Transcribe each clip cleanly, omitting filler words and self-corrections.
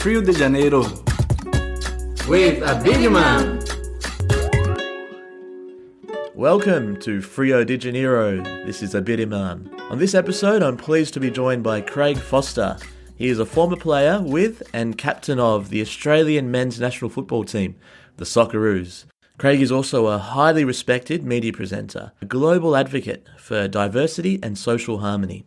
Rio de Janeiro with a big man. Welcome to Rio de Janeiro. This is Abiriman. On this episode, I'm pleased to be joined by Craig Foster. He is a former player with and captain of the Australian men's national football team, the Socceroos. Craig is also a highly respected media presenter, a global advocate for diversity and social harmony.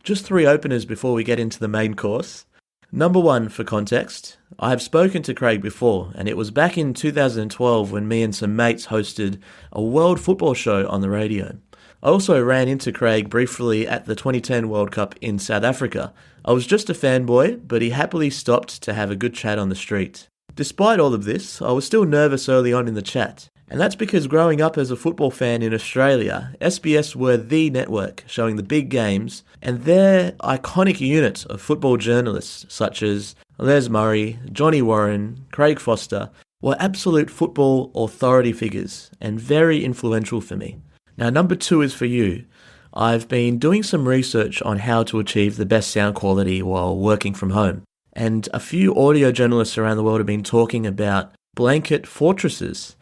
Just 3 openers before we get into the main course. Number 1, for context, I have spoken to Craig before, and it was back in 2012 when me and some mates hosted a world football show on the radio. I also ran into Craig briefly at the 2010 World Cup in South Africa. I was just a fanboy, but he happily stopped to have a good chat on the street. Despite all of this, I was still nervous early on in the chat. And that's because growing up as a football fan in Australia, SBS were the network showing the big games, and their iconic unit of football journalists such as Les Murray, Johnny Warren, Craig Foster were absolute football authority figures and very influential for me. Now, number 2 is for you. I've been doing some research on how to achieve the best sound quality while working from home. And a few audio journalists around the world have been talking about blanket fortresses.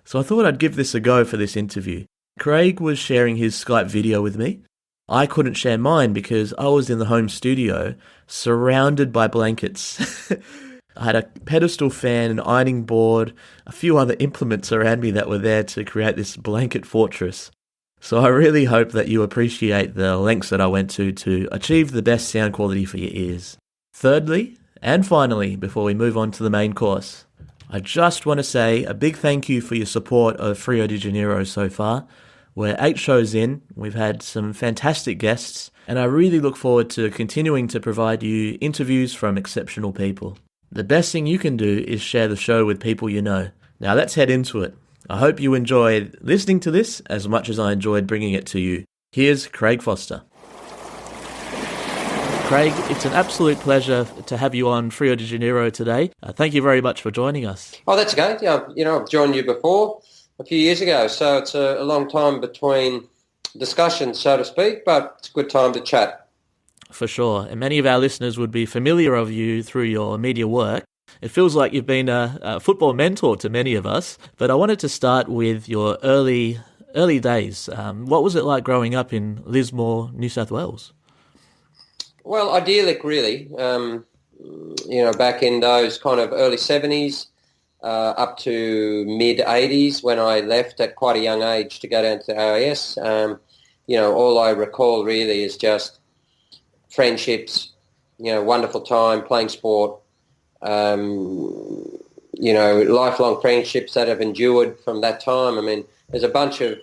So I thought I'd give this a go for this interview. Craig was sharing his Skype video with me. I couldn't share mine because I was in the home studio surrounded by blankets. I had a pedestal fan, an ironing board, a few other implements around me that were there to create this blanket fortress. So I really hope that you appreciate the lengths that I went to achieve the best sound quality for your ears. Thirdly, and finally, before we move on to the main course, I just want to say a big thank you for your support of Rio de Janeiro so far. We're 8 shows in, we've had some fantastic guests, and I really look forward to continuing to provide you interviews from exceptional people. The best thing you can do is share the show with people you know. Now let's head into it. I hope you enjoyed listening to this as much as I enjoyed bringing it to you. Here's Craig Foster. Craig, it's an absolute pleasure to have you on Rio de Janeiro today. Thank you very much for joining us. Oh, that's okay. Yeah, I've joined you before a few years ago, so it's a long time between discussions, so to speak, but it's a good time to chat. For sure. And many of our listeners would be familiar of you through your media work. It feels like you've been a football mentor to many of us, but I wanted to start with your early days. What was it like growing up in Lismore, New South Wales? Well, idyllic, really. Back in those kind of early 70s up to mid-80s when I left at quite a young age to go down to AIS. All I recall really is just friendships, wonderful time playing sport, lifelong friendships that have endured from that time. I mean, there's a bunch of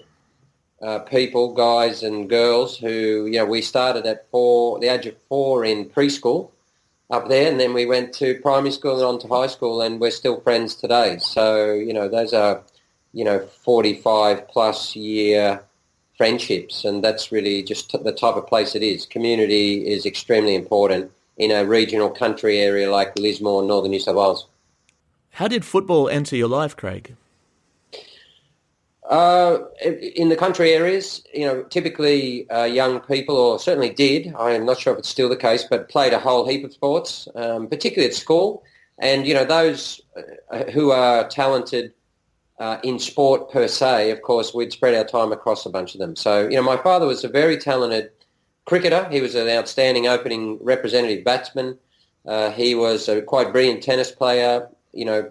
people, guys and girls who, we started at the age of 4 in preschool up there, and then we went to primary school and on to high school, and we're still friends today. So, those are, 45 plus year friendships, and that's really just the type of place it is. Community is extremely important in a regional country area like Lismore, northern New South Wales. How did football enter your life, Craig? In the country areas, typically young people, or certainly did, I am not sure if it's still the case, but played a whole heap of sports, particularly at school. And, those who are talented in sport per se, of course, we'd spread our time across a bunch of them. So, my father was a very talented cricketer. He was an outstanding opening representative batsman. He was a quite brilliant tennis player.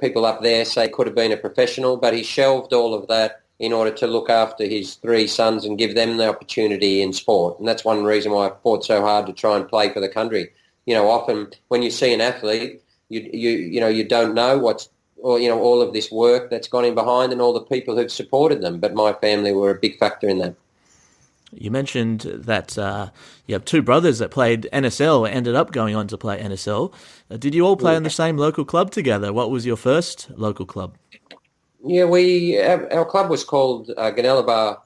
People up there say could have been a professional, but he shelved all of that in order to look after his 3 sons and give them the opportunity in sport. And that's one reason why I fought so hard to try and play for the country. Often when you see an athlete, you don't know all of this work that's gone in behind and all the people who've supported them. But my family were a big factor in that. You mentioned that you have 2 brothers that played NSL, ended up going on to play NSL. Did you all play in the same local club together? What was your first local club? Yeah, our club was called Gunnellabar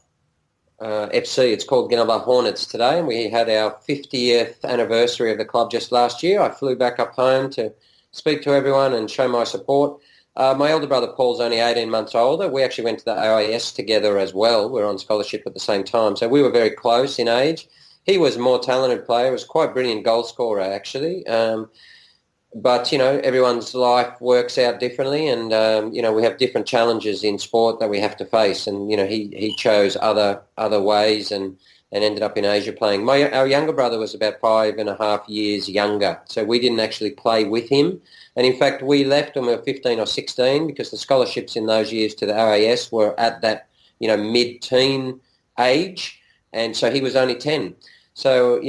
FC. It's called Gunnellabar Hornets today, and we had our 50th anniversary of the club just last year. I flew back up home to speak to everyone and show my support. My elder brother Paul's only 18 months older. We actually went to the AIS together as well. We were on scholarship at the same time, so we were very close in age. He was a more talented player. He was quite a brilliant goal scorer, actually. but, everyone's life works out differently, and, we have different challenges in sport that we have to face. And, he chose other ways and ended up in Asia playing. Our younger brother was about 5.5 years younger, so we didn't actually play with him. And in fact, we left when we were 15 or 16 because the scholarships in those years to the RAS were at that, mid-teen age, and so he was only 10. So,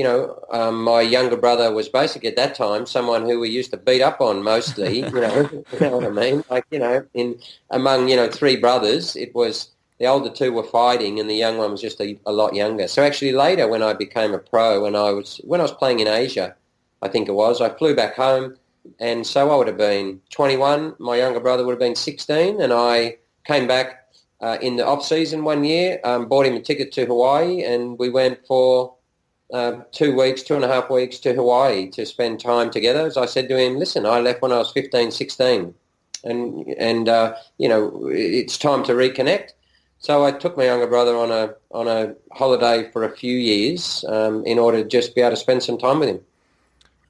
my younger brother was basically at that time someone who we used to beat up on mostly, you know what I mean? Like, among, three brothers, it was the older two were fighting and the young one was just a lot younger. So actually later when I became a pro, when I was playing in Asia, I think it was, I flew back home, and so I would have been 21, my younger brother would have been 16, and I came back in the off-season one year, bought him a ticket to Hawaii, and we went for 2.5 weeks to Hawaii to spend time together. As I said to him, listen, I left when I was 15, 16, and it's time to reconnect. So I took my younger brother on a holiday for a few years in order to just be able to spend some time with him.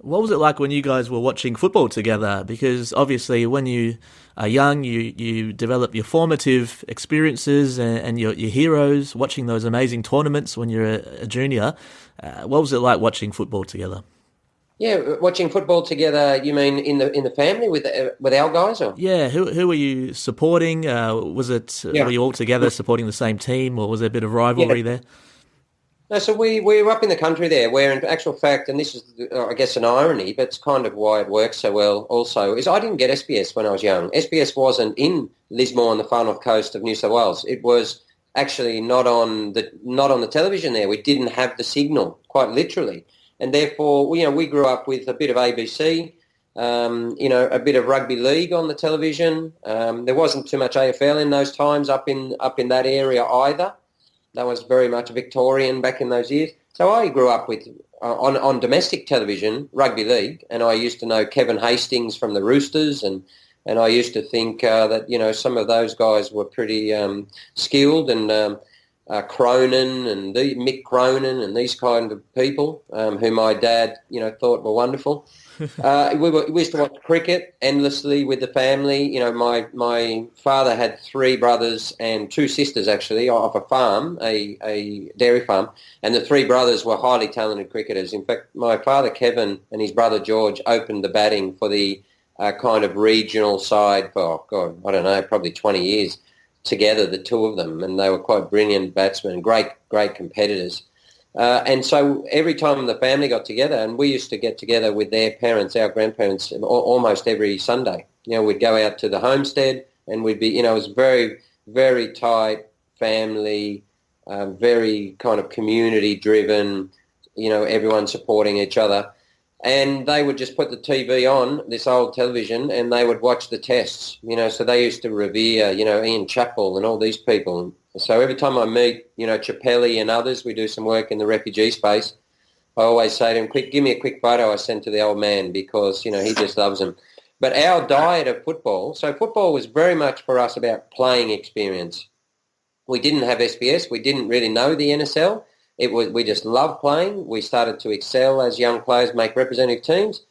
What was it like when you guys were watching football together? Because obviously when you are young, you develop your formative experiences and your heroes, watching those amazing tournaments when you're a junior. What was it like watching football together? Yeah, watching football together. You mean in the family with our guys, or? Yeah, who were you supporting? Were you all together supporting the same team, or was there a bit of rivalry there? No, so we were up in the country there, where in actual fact, and this is, I guess, an irony, but it's kind of why it works so well also, is I didn't get SBS when I was young. SBS wasn't in Lismore on the far north coast of New South Wales. It was actually not on the television there. We didn't have the signal, quite literally. And therefore, we grew up with a bit of ABC, a bit of rugby league on the television. There wasn't too much AFL in those times up in that area either. That was very much Victorian back in those years. So I grew up with, on domestic television, rugby league, and I used to know Kevin Hastings from the Roosters, and I used to think that, some of those guys were pretty skilled, and Cronin and Mick Cronin and these kind of people who my dad, thought were wonderful. We used to watch cricket endlessly with the family. My father had 3 brothers and 2 sisters actually off a farm, a dairy farm, and the 3 brothers were highly talented cricketers. In fact, my father Kevin and his brother George opened the batting for the kind of regional side for, I don't know, probably 20 years together, the two of them, and they were quite brilliant batsmen, great competitors. And so every time the family got together, and we used to get together with their parents, our grandparents, almost every Sunday. We'd go out to the homestead, and we'd be, it was very, very tight family, very kind of community-driven, everyone supporting each other. And they would just put the TV on, this old television, and they would watch the tests, so they used to revere, Ian Chappell and all these people. So every time I meet, Chappelli and others, we do some work in the refugee space, I always say to him, give me a quick photo I sent to the old man, because, he just loves them. But our diet of football, so football was very much for us about playing experience. We didn't have SBS, we didn't really know the NSL. We just loved playing. We started to excel as young players, make representative teams.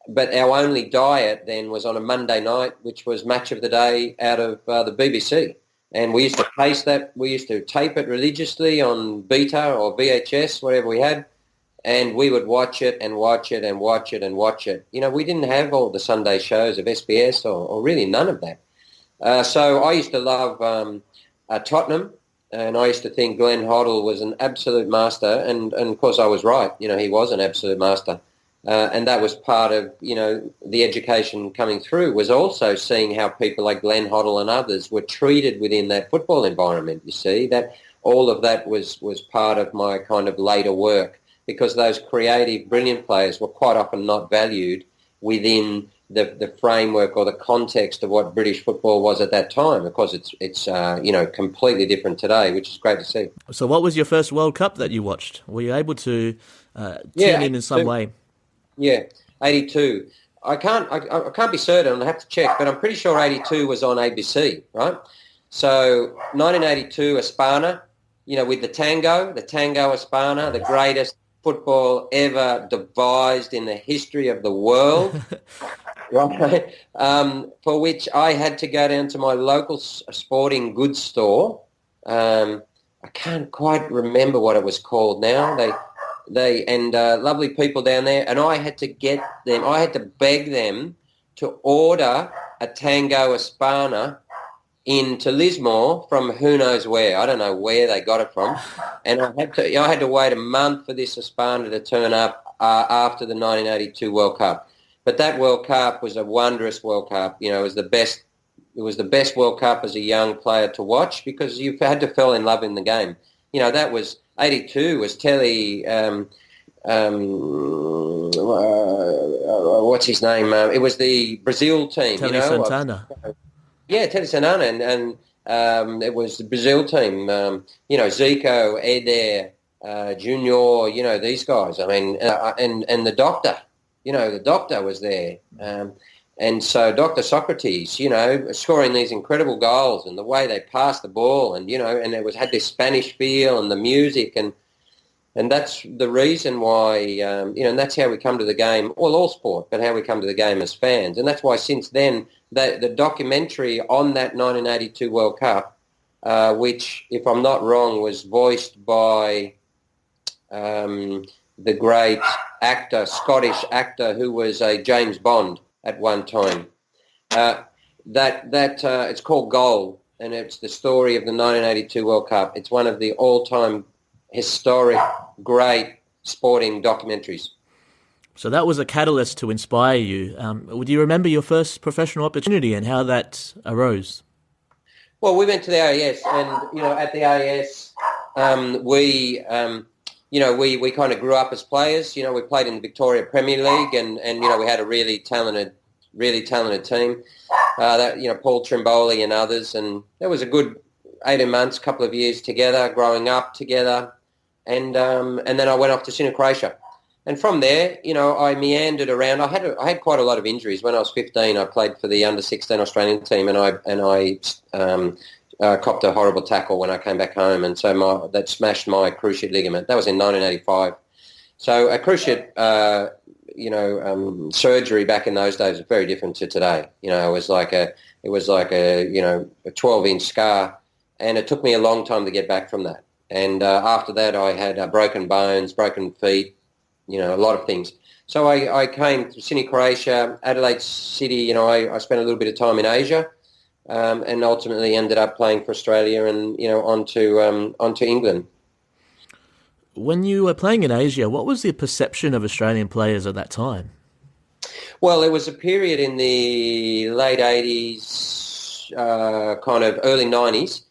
But our only diet then was on a Monday night, which was match of the day out of the BBC. And we used to paste that. We used to tape it religiously on beta or VHS, whatever we had. And we would watch it and watch it and watch it and watch it. We didn't have all the Sunday shows of SBS or really none of that. So I used to love Tottenham. And I used to think Glenn Hoddle was an absolute master, and of course I was right. He was an absolute master. And that was part of, the education coming through, was also seeing how people like Glenn Hoddle and others were treated within that football environment, you see. That all of that was part of my kind of later work, because those creative, brilliant players were quite often not valued within the framework or the context of what British football was at that time. Of course, it's completely different today, which is great to see. So what was your first World Cup that you watched? Were you able to tune in some way? Yeah, 82. I can't be certain, I have to check, but I'm pretty sure 82 was on ABC, right? So 1982, Espana, with the tango Espana, the greatest football ever devised in the history of the world, right? For which I had to go down to my local sporting goods store. I can't quite remember what it was called now. Lovely people down there, and I had to beg them to order a Tango Espana into Lismore from who knows where. I don't know where they got it from. And I had to wait a month for this Espana to turn up after the 1982 World Cup. But that World Cup was a wondrous World Cup. It was the best. It was the best World Cup as a young player to watch because you had to fall in love in the game. That was 82 was Telly. What's his name? It was the Brazil team. Telly Santana. Yeah, Telly Santana, and it was the Brazil team. Zico, Eder, Junior. These guys. I mean, and the doctor. The doctor was there. And so Dr. Socrates, scoring these incredible goals and the way they passed the ball and it had this Spanish feel and the music and that's the reason why, and that's how we come to the game, well, all sport, but how we come to the game as fans. And that's why since then, the documentary on that 1982 World Cup, which, if I'm not wrong, was voiced by the great actor, Scottish actor who was a James Bond at one time. It's called Goal, and it's the story of the 1982 World Cup. It's one of the all-time historic, great sporting documentaries. So that was a catalyst to inspire you. Do you remember your first professional opportunity and how that arose? Well, we went to the AIS, and at the AIS, we kind of grew up as players. We played in the Victoria Premier League, and we had a really talented team. Paul Trimboli and others, and there was a good 18 months, couple of years together, growing up together, and then I went off to Sydney, Croatia, and from there, I meandered around. I had quite a lot of injuries when I was 15. I played for the under-16 Australian team, and I copped a horrible tackle when I came back home, and so that smashed my cruciate ligament. That was in 1985. So a cruciate, surgery back in those days was very different to today. It was like a 12-inch scar, and it took me a long time to get back from that. And after that, I had broken bones, broken feet, a lot of things. So I came to Sydney, Croatia, Adelaide City. I spent a little bit of time in Asia. And ultimately ended up playing for Australia and, onto England. When you were playing in Asia, what was the perception of Australian players at that time? Well, it was a period in the late 80s, kind of early 90s,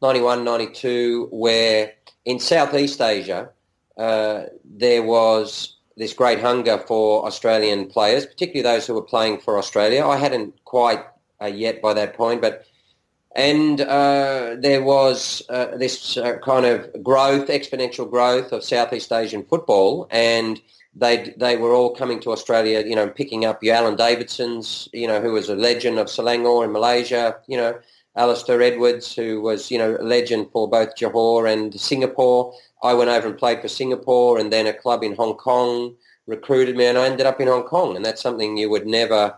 91, 92, where in Southeast Asia there was this great hunger for Australian players, particularly those who were playing for Australia. I hadn't quite yet by that point, and there was this kind of exponential growth of Southeast Asian football, and they were all coming to Australia, picking up your Alan Davidsons, who was a legend of Selangor in Malaysia, Alistair Edwards, who was, a legend for both Johor and Singapore. I went over and played for Singapore, and then a club in Hong Kong recruited me, and I ended up in Hong Kong, and that's something you would never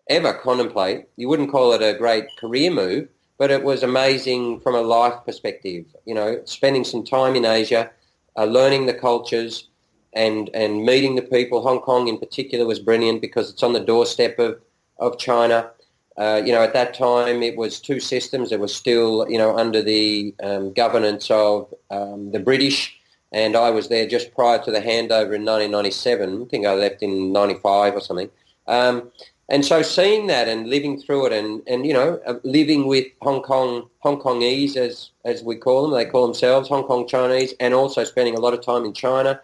ever contemplate. You wouldn't call it a great career move, but it was amazing from a life perspective, spending some time in Asia, learning the cultures and meeting the people. Hong Kong in particular was brilliant because it's on the doorstep of China. At that time it was two systems. It was still, under the governance of the British, and I was there just prior to the handover in 1997. I think I left in 95 or something. And so seeing that and living through it and living with Hong Kongese, as we call them, they call themselves Hong Kong Chinese, and also spending a lot of time in China,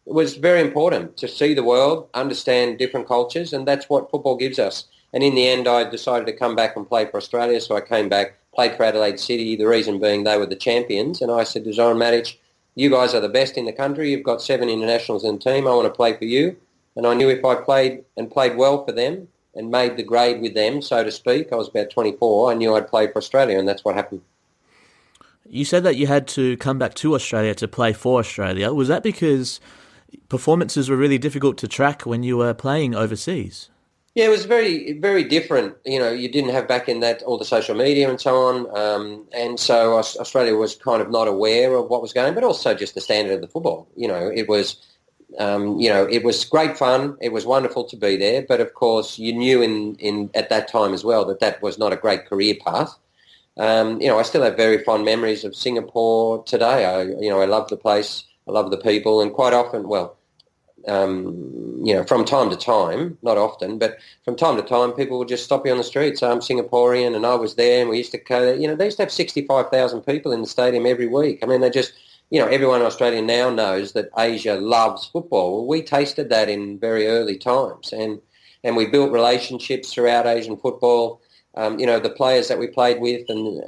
it was very important to see the world, understand different cultures, and that's what football gives us. And in the end, I decided to come back and play for Australia, so I came back, played for Adelaide City, the reason being they were the champions, and I said to Zoran Matic, you guys are the best in the country, you've got 7 internationals in the team, I want to play for you. And I knew if I played well for them, and made the grade with them, so to speak. I was about 24. I knew I'd play for Australia, and that's what happened. You said that you had to come back to Australia to play for Australia. Was that because performances were really difficult to track when you were playing overseas. Yeah, it was very, very different. You didn't have back in that all the social media and so on, and so Australia was kind of not aware of what was going, but also just the standard of the football. It was, it was great fun. It was wonderful to be there, but of course you knew in at that time as well that was not a great career path. I still have very fond memories of Singapore today. I love the place. I love the people, and quite often, from time to time, not often, but from time to time, people would just stop you on the street, say, I'm Singaporean, and I was there, and we used to go, they used to have 65,000 people in the stadium every week. I mean, they just, everyone in Australia now knows that Asia loves football. Well, we tasted that in very early times, and we built relationships throughout Asian football. The players that we played with and,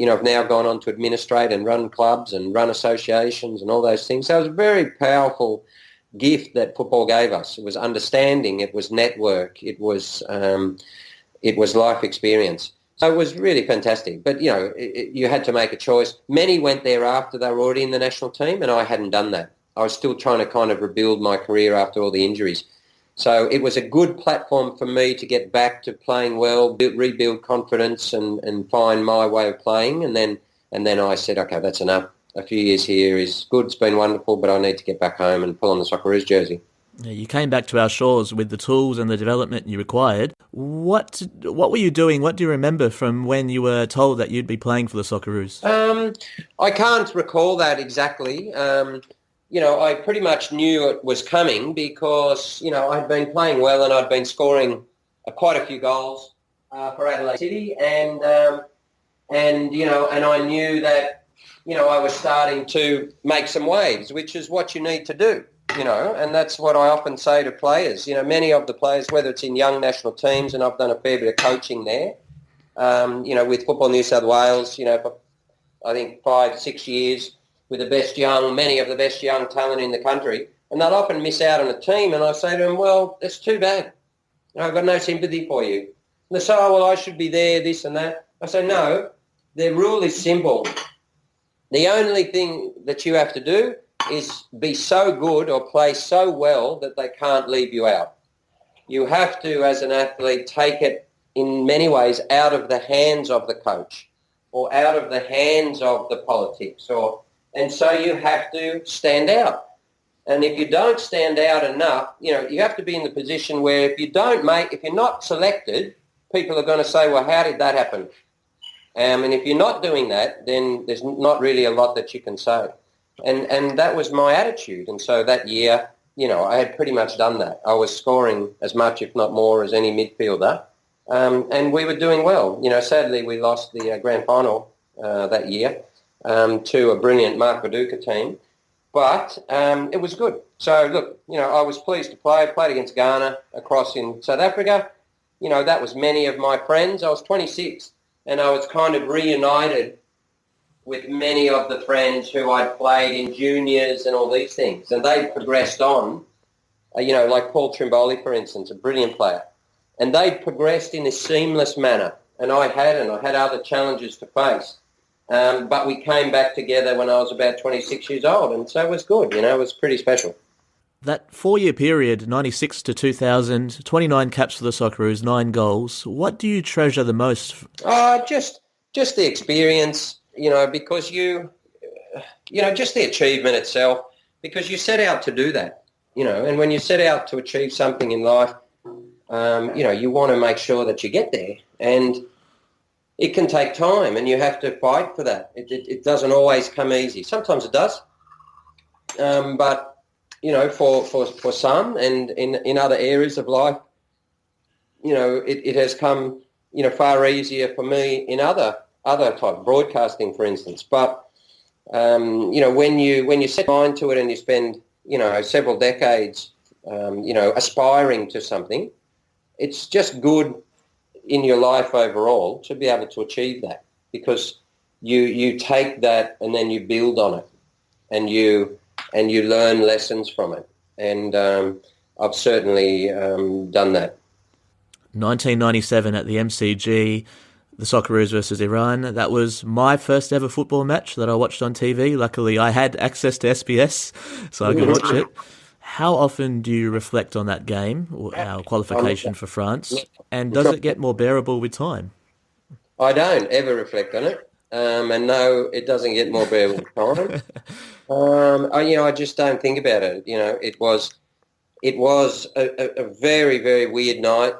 have now gone on to administrate and run clubs and run associations and all those things. So it was a very powerful gift that football gave us. It was understanding, it was network, it was life experience. So it was really fantastic. But, you had to make a choice. Many went there after they were already in the national team, and I hadn't done that. I was still trying to kind of rebuild my career after all the injuries. So it was a good platform for me to get back to playing well, rebuild confidence and find my way of playing. And then I said, okay, that's enough. A few years here is good. It's been wonderful, but I need to get back home and pull on the Socceroos jersey. Yeah, you came back to our shores with the tools and the development you required. What were you doing? What do you remember from when you were told that you'd be playing for the Socceroos? I can't recall that exactly. I pretty much knew it was coming because, I'd been playing well and I'd been scoring quite a few goals for Adelaide City, and I knew that, I was starting to make some waves, which is what you need to do, and that's what I often say to players. Many of the players, whether it's in young national teams, and I've done a fair bit of coaching there, with Football New South Wales, for I think 5-6 years, with many of the best young talent in the country, and they'll often miss out on a team, and I say to them, well, it's too bad. I've got no sympathy for you. And they say, oh, well, I should be there, this and that. I say, no, the rule is simple. The only thing that you have to do is be so good or play so well that they can't leave you out. You have to, as an athlete, take it in many ways out of the hands of the coach or out of the hands of the politics, and so you have to stand out. And if you don't stand out enough, you have to be in the position where if you're not selected, people are going to say, well, how did that happen? And if you're not doing that, then there's not really a lot that you can say. And that was my attitude. And so that year, I had pretty much done that. I was scoring as much, if not more, as any midfielder. And we were doing well. Sadly, we lost the grand final that year to a brilliant Mark Viduka team. But it was good. So, look, I was pleased to play. I played against Ghana across in South Africa. That was many of my friends. I was 26, and I was kind of reunited with many of the friends who I'd played in juniors and all these things. And they progressed on, like Paul Trimboli, for instance, a brilliant player. And they progressed in a seamless manner. And I had other challenges to face. But we came back together when I was about 26 years old, and so it was good. It was pretty special. That 4-year period, 96 to 2000, 29 caps for the Socceroos, 9 goals. What do you treasure the most? Just the experience, because just the achievement itself, because you set out to do that, and when you set out to achieve something in life, you want to make sure that you get there, and it can take time, and you have to fight for that. It doesn't always come easy. Sometimes it does, but for some, and in other areas of life, it has come far easier for me in other type broadcasting, for instance. But when you set your mind to it and you spend several decades aspiring to something, it's just good in your life overall to be able to achieve that, because you take that and then you build on it, and you learn lessons from it. And I've certainly done that. 1997 at the MCG, the Socceroos versus Iran. That was my first ever football match that I watched on TV. Luckily, I had access to SBS, so I could watch it. How often do you reflect on that game, or our qualification for France, and does it get more bearable with time? I don't ever reflect on it, and no, it doesn't get more bearable with time. I just don't think about it. It was a very, very weird night.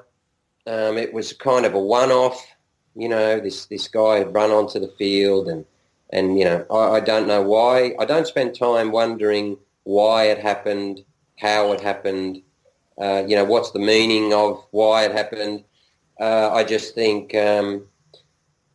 It was kind of a one-off. This guy had run onto the field, and I don't know why. I don't spend time wondering why it happened, how it happened, what's the meaning of why it happened. I just think that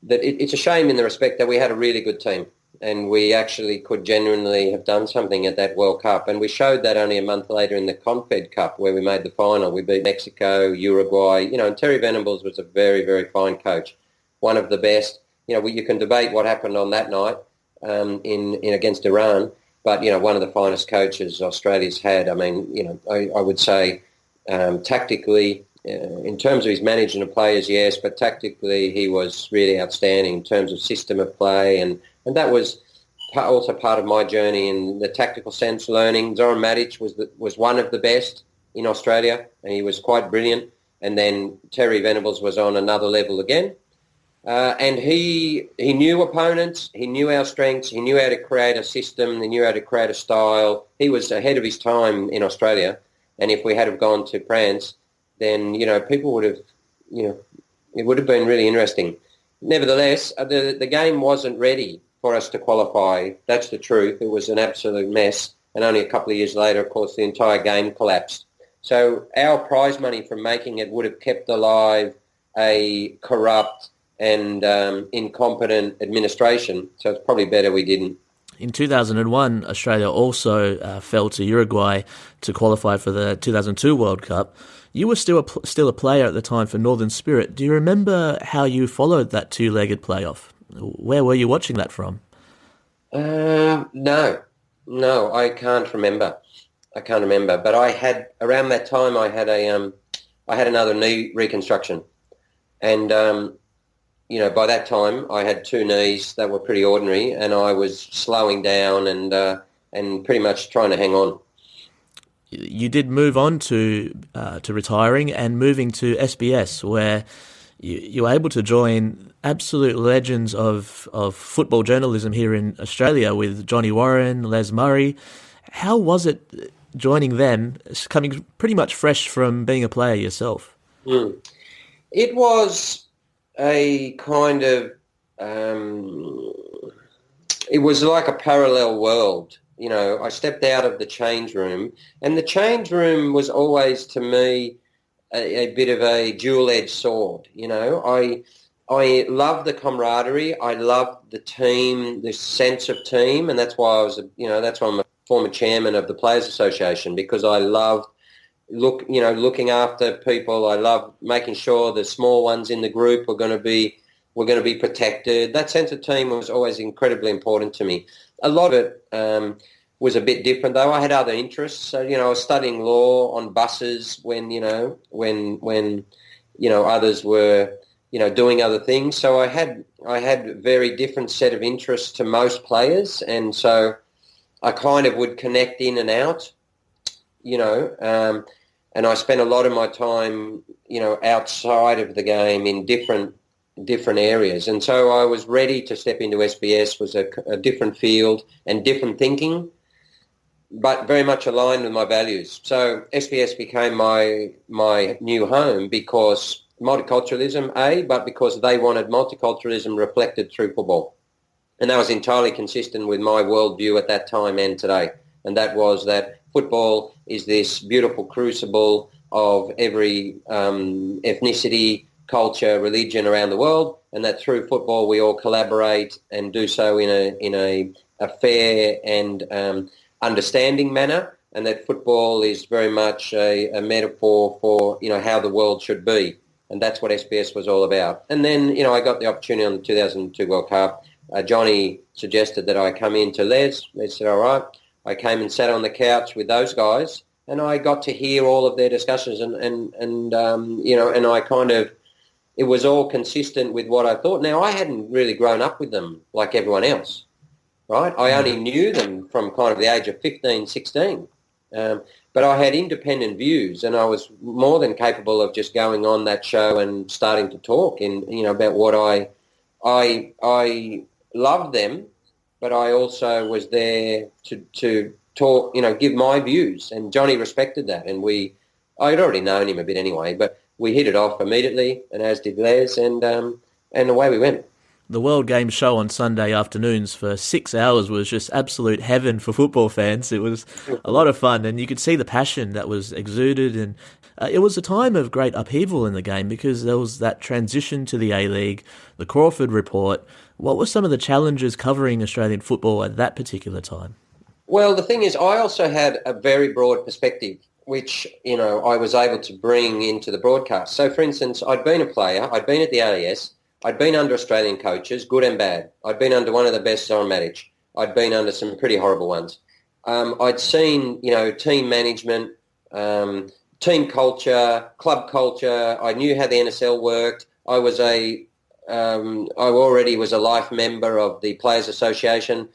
it's a shame in the respect that we had a really good team and we actually could genuinely have done something at that World Cup. And we showed that only a month later in the Confed Cup where we made the final. We beat Mexico, Uruguay, and Terry Venables was a very, very fine coach, one of the best. You can debate what happened on that night in against Iran, but, one of the finest coaches Australia's had. I mean, I would say tactically, in terms of his managing of players, yes, but tactically he was really outstanding in terms of system of play, and that was also part of my journey in the tactical sense, learning. Zoran Matić was one of the best in Australia, and he was quite brilliant. And then Terry Venables was on another level again. And he knew opponents, he knew our strengths, he knew how to create a system, he knew how to create a style. He was ahead of his time in Australia. And if we had have gone to France, then, people would have, it would have been really interesting. Nevertheless, the game wasn't ready for us to qualify. That's the truth. It was an absolute mess. And only a couple of years later, of course, the entire game collapsed. So our prize money from making it would have kept alive a corrupt and incompetent administration. So it's probably better we didn't. In 2001, Australia also fell to Uruguay to qualify for the 2002 World Cup. You were still a player at the time for Northern Spirit. Do you remember how you followed that two-legged playoff? Where were you watching that from? No, I can't remember. But I had around that time I had another knee reconstruction, and by that time I had two knees that were pretty ordinary, and I was slowing down and pretty much trying to hang on. You did move on to retiring and moving to SBS, where you were able to join absolute legends of football journalism here in Australia with Johnny Warren, Les Murray. How was it joining them, coming pretty much fresh from being a player yourself? It was a kind of, it was like a parallel world. I stepped out of the change room, and the change room was always, to me, a bit of a dual-edged sword. I loved the camaraderie. I loved the team, the sense of team, and that's why that's why I'm a former chairman of the Players Association, because I loved looking after people. I loved making sure the small ones in the group were going to be protected. That sense of team was always incredibly important to me. A lot of it was a bit different, though. I had other interests. So, I was studying law on buses when others were, doing other things. So I had a very different set of interests to most players. And so I kind of would connect in and out, and I spent a lot of my time, outside of the game in different areas. And so I was ready to step into SBS, was a different field and different thinking, but very much aligned with my values. So SBS became my new home because multiculturalism, but because they wanted multiculturalism reflected through football. And that was entirely consistent with my worldview at that time and today. And that was that football is this beautiful crucible of every ethnicity, culture, religion around the world, and that through football we all collaborate and do so in a fair and understanding manner, and that football is very much a metaphor for how the world should be, and that's what SBS was all about. And then I got the opportunity on the 2002 World Cup. Johnny suggested that I come in to Les. Les said, all right. I came and sat on the couch with those guys, and I got to hear all of their discussions, and I kind of, it was all consistent with what I thought. Now, I hadn't really grown up with them like everyone else, right? I only knew them from kind of the age of 15, 16. But I had independent views, and I was more than capable of just going on that show and starting to talk about what I loved them, but I also was there to talk, give my views, and Johnny respected that, and I'd already known him a bit anyway, but we hit it off immediately, and as did Les, and away we went. The World Games show on Sunday afternoons for 6 hours was just absolute heaven for football fans. It was a lot of fun, and you could see the passion that was exuded, and it was a time of great upheaval in the game because there was that transition to the A-League, the Crawford report. What were some of the challenges covering Australian football at that particular time? Well, the thing is, I also had a very broad perspective, which, I was able to bring into the broadcast. So, for instance, I'd been a player, I'd been at the AES, I'd been under Australian coaches, good and bad. I'd been under one of the best, Zoran Matic. I'd been under some pretty horrible ones. I'd seen, team management, team culture, club culture. I knew how the NSL worked. I already was a life member of the Players Association.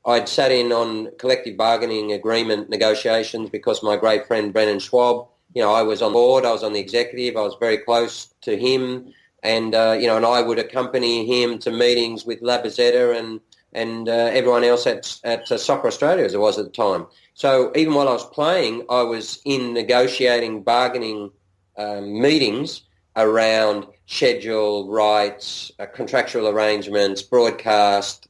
I'd sat in on collective bargaining agreement negotiations because my great friend Brennan Schwab, I was on board, I was on the executive, I was very close to him. And and I would accompany him to meetings with Labazetta and everyone else at Soccer Australia, as it was at the time. So even while I was playing, I was in negotiating, bargaining meetings around schedule, rights, contractual arrangements, broadcast,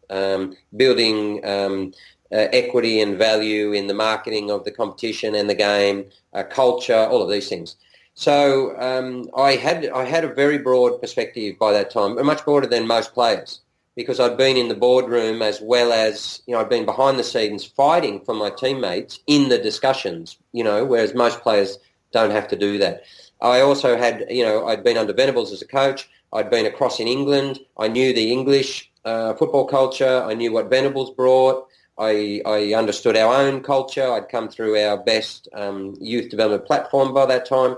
building equity and value in the marketing of the competition and the game, culture, all of these things. So I had a very broad perspective by that time, much broader than most players, because I'd been in the boardroom as well as, I'd been behind the scenes fighting for my teammates in the discussions, whereas most players don't have to do that. I also had, I'd been under Venables as a coach. I'd been across in England. I knew the English football culture. I knew what Venables brought. I understood our own culture. I'd come through our best youth development platform by that time.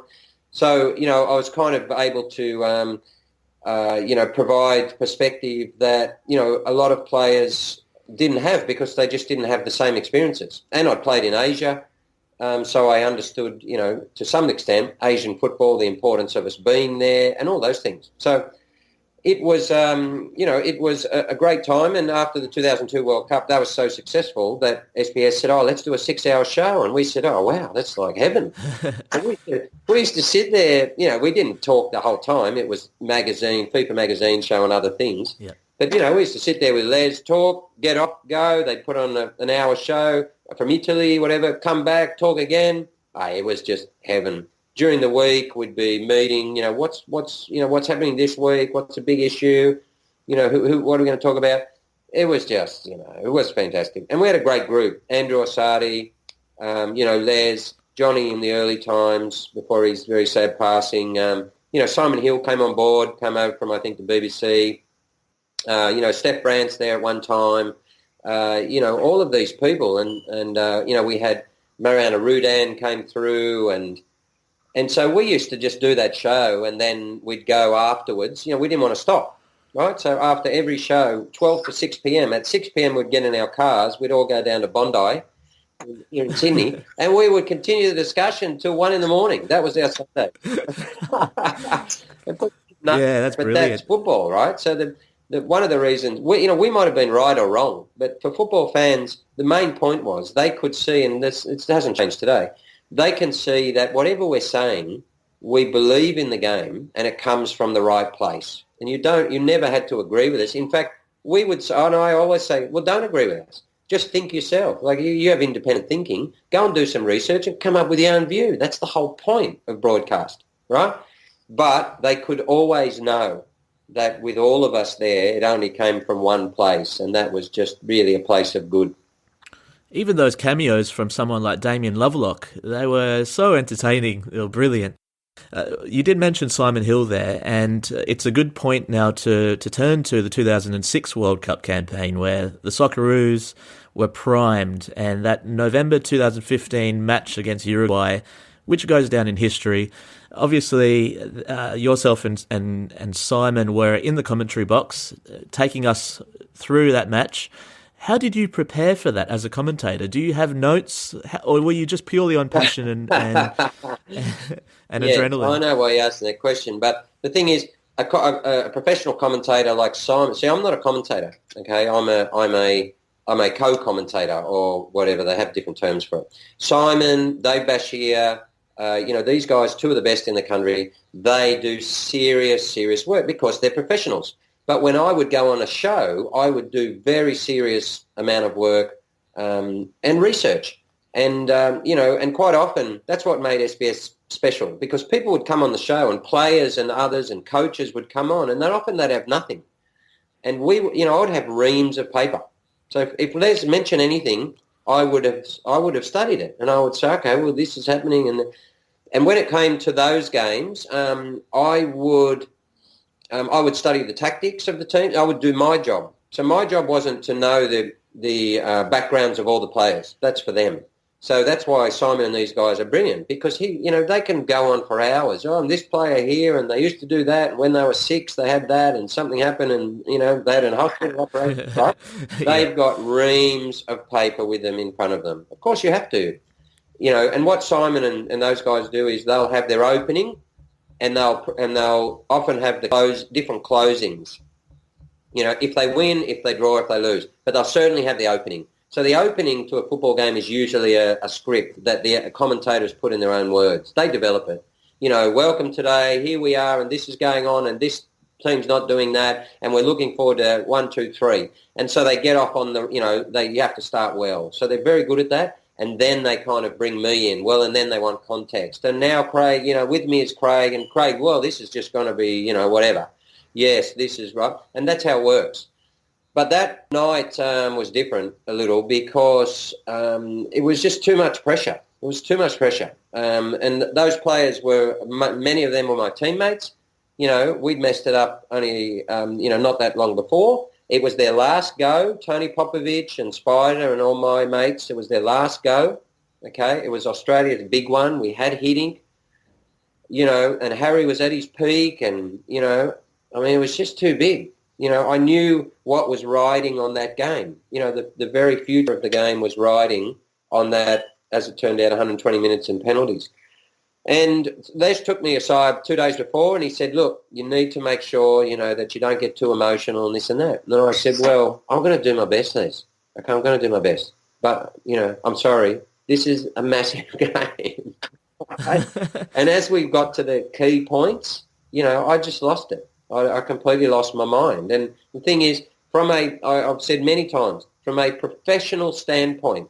So, I was kind of able to, provide perspective that, a lot of players didn't have because they just didn't have the same experiences. And I'd played in Asia, so I understood, to some extent, Asian football, the importance of us being there and all those things. So it was, it was a great time. And after the 2002 World Cup, that was so successful that SBS said, let's do a 6-hour show. And we said, wow, that's like heaven. And we used to sit there, we didn't talk the whole time. It was FIFA magazine showing other things. Yeah. But, we used to sit there with Les, talk, get up, go. They'd put on an hour show from Italy, whatever, come back, talk again. It was just heaven. During the week, we'd be meeting, what's happening this week? What's the big issue? What are we going to talk about? It was just, it was fantastic. And we had a great group. Andrew Osati, Les, Johnny in the early times before his very sad passing. Simon Hill came on board, came over from, I think, the BBC. Steph Brandt's there at one time. All of these people. And we had Mariana Rudan came through and so we used to just do that show and then we'd go afterwards. We didn't want to stop, right? So after every show, 12 to 6 p.m., at 6 p.m. we'd get in our cars, we'd all go down to Bondi here in Sydney, and we would continue the discussion till 1 a.m. That was our Sunday. Yeah, that's brilliant. That's football, right? So one of the reasons, we might have been right or wrong, but for football fans, the main point was they could see, and it hasn't changed today, they can see that whatever we're saying, we believe in the game and it comes from the right place. And you never had to agree with us. In fact, we would say, and I always say, well, don't agree with us. Just think yourself. Like you have independent thinking. Go and do some research and come up with your own view. That's the whole point of broadcast, right? But they could always know that with all of us there, it only came from one place, and that was just really a place of good. Even those cameos from someone like Damien Lovelock, they were so entertaining. They were brilliant. You did mention Simon Hill there, and it's a good point now to turn to the 2006 World Cup campaign where the Socceroos were primed, and that November 2015 match against Uruguay, which goes down in history. Obviously, yourself and Simon were in the commentary box taking us through that match. How did you prepare for that as a commentator? Do you have notes, or were you just purely on passion and Yeah, adrenaline? I know why you're asking that question, but the thing is, a professional commentator like Simon. See, I'm not a commentator. Okay, I'm a co-commentator or whatever. They have different terms for it. Simon, Dave Bashir, these guys, two of the best in the country. They do serious work because they're professionals. But when I would go on a show, I would do very serious amount of work and research. And, and quite often that's what made SBS special, because people would come on the show and players and others and coaches would come on, and then often they'd have nothing. And I would have reams of paper. So if Les mentioned anything, I would have studied it, and I would say, okay, well, this is happening. And when it came to those games, I would study the tactics of the team. I would do my job. So my job wasn't to know the backgrounds of all the players. That's for them. So that's why Simon and these guys are brilliant, because they can go on for hours. Oh, and this player here, and they used to do that, and when they were 6, they had that, and something happened, and they had an hospital operation. Right? They've got reams of paper with them in front of them. Of course, you have to. And what Simon and those guys do is they'll have their opening, and they'll often have different closings. If they win, if they draw, if they lose, but they'll certainly have the opening. So the opening to a football game is usually a script that the commentators put in their own words. They develop it. Welcome today, here we are, and this is going on, and this team's not doing that, and we're looking forward to 1, 2, 3. And so they get off on you have to start well. So they're very good at that, and then they kind of bring me in. Well, and then they want context. And now Craig, with me is Craig, and Craig, well, this is just going to be, whatever. Yes, this is right. And that's how it works. But that night was different a little, because it was just too much pressure. It was too much pressure. And those players many of them were my teammates. We'd messed it up only, not that long before. It was their last go. Tony Popovich and Spider and all my mates, it was their last go. Okay, it was Australia's big one. We had Hiddink, and Harry was at his peak, and, it was just too big. I knew what was riding on that game. The very future of the game was riding on that, as it turned out, 120 minutes and penalties. And Les took me aside 2 days before, and he said, look, you need to make sure, that you don't get too emotional and this and that. And then I said, well, I'm going to do my best, Les. Okay, I'm going to do my best. But, I'm sorry, this is a massive game. Right? And as we got to the key points, I just lost it. I completely lost my mind. And the thing is, I've said many times, from a professional standpoint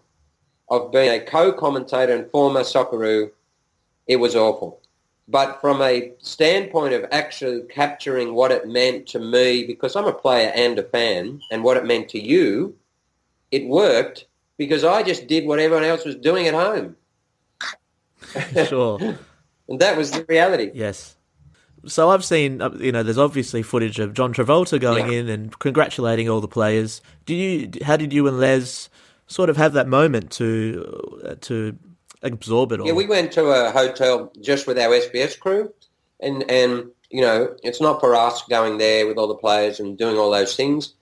of being a co-commentator and former Socceroo, it was awful. But from a standpoint of actually capturing what it meant to me, because I'm a player and a fan, and what it meant to you, it worked, because I just did what everyone else was doing at home. Sure. And that was the reality. Yes. So I've seen, there's obviously footage of John Travolta going in and congratulating all the players. How did you and Les sort of have that moment to absorb it all? Yeah, we went to a hotel just with our SBS crew, and it's not for us going there with all the players and doing all those things.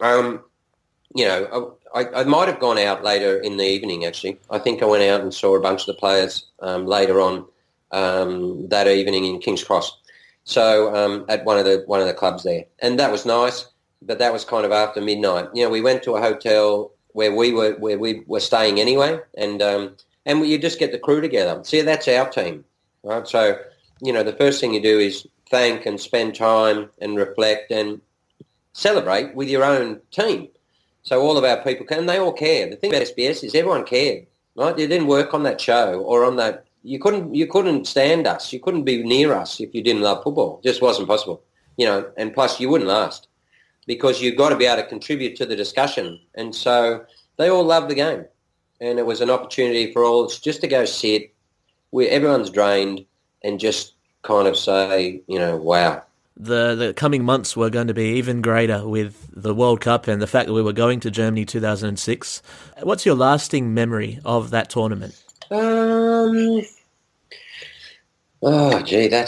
I might have gone out later in the evening, actually. I think I went out and saw a bunch of the players later on that evening in King's Cross. So at one of the clubs there, and that was nice. But that was kind of after midnight. We went to a hotel where we were staying anyway, and you just get the crew together. See, that's our team, right? So the first thing you do is thank and spend time and reflect and celebrate with your own team. So all of our people can, and they all care. The thing about SBS is everyone cared, right? You didn't work on that show or on that. You couldn't stand us. You couldn't be near us if you didn't love football. It just wasn't possible, and plus you wouldn't last, because you've got to be able to contribute to the discussion. And so they all loved the game, and it was an opportunity for all just to go sit where everyone's drained and just kind of say, wow. The coming months were going to be even greater with the World Cup and the fact that we were going to Germany 2006. What's your lasting memory of that tournament? That's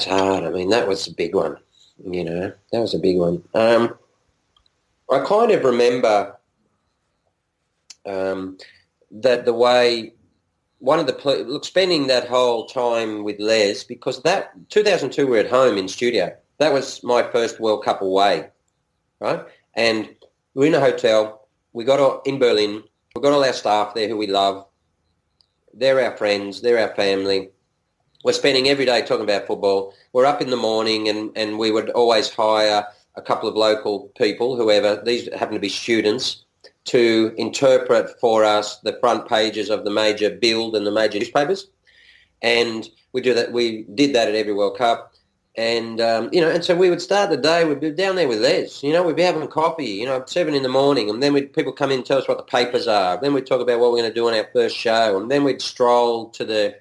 hard. I mean, that was a big one. That was a big one. I kind of remember that the way spending that whole time with Les, because that 2002 we were at home in studio. That was my first World Cup away, right? And we're in a hotel. In Berlin. We've got all our staff there who we love. They're our friends. They're our family. We're spending every day talking about football. We're up in the morning and we would always hire a couple of local people, whoever. These happen to be students, to interpret for us the front pages of the major Bild and the major newspapers. And we do that. We did that at every World Cup. And, and so we would start the day, we'd be down there with Les, we'd be having coffee, at 7 a.m, and then people come in and tell us what the papers are. Then we'd talk about what we're going to do on our first show. And then we'd stroll to the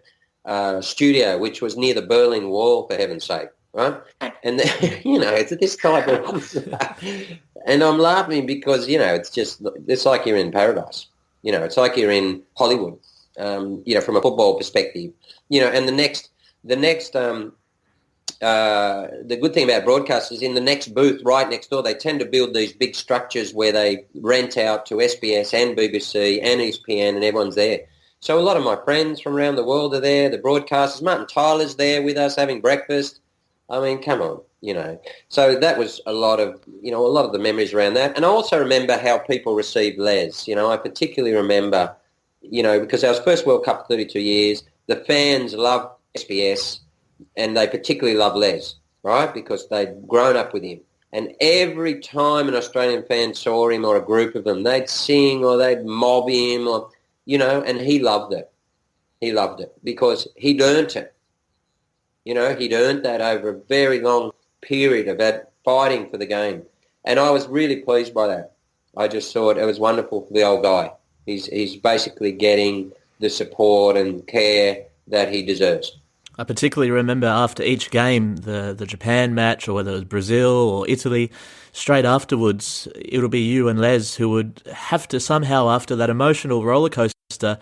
studio, which was near the Berlin Wall, for heaven's sake, right? And then, it's this type of... And I'm laughing because, it's like you're in paradise. It's like you're in Hollywood, from a football perspective. And the good thing about broadcasters, in the next booth right next door, they tend to build these big structures where they rent out to SBS and BBC and ESPN, and everyone's there. So a lot of my friends from around the world are there, the broadcasters. Martin Tyler's there with us having breakfast. I mean, come on, So that was a lot of the memories around that. And I also remember how people received Les. I particularly remember, because our first World Cup for 32 years, the fans loved SBS. And they particularly love Les, right, because they'd grown up with him. And every time an Australian fan saw him or a group of them, they'd sing or they'd mob him and he loved it. He loved it because he'd earned it. He'd earned that over a very long period of that fighting for the game. And I was really pleased by that. I just thought it was wonderful for the old guy. He's basically getting the support and care that he deserves. I particularly remember after each game, the Japan match, or whether it was Brazil or Italy, straight afterwards, it'll be you and Les who would have to somehow, after that emotional roller coaster,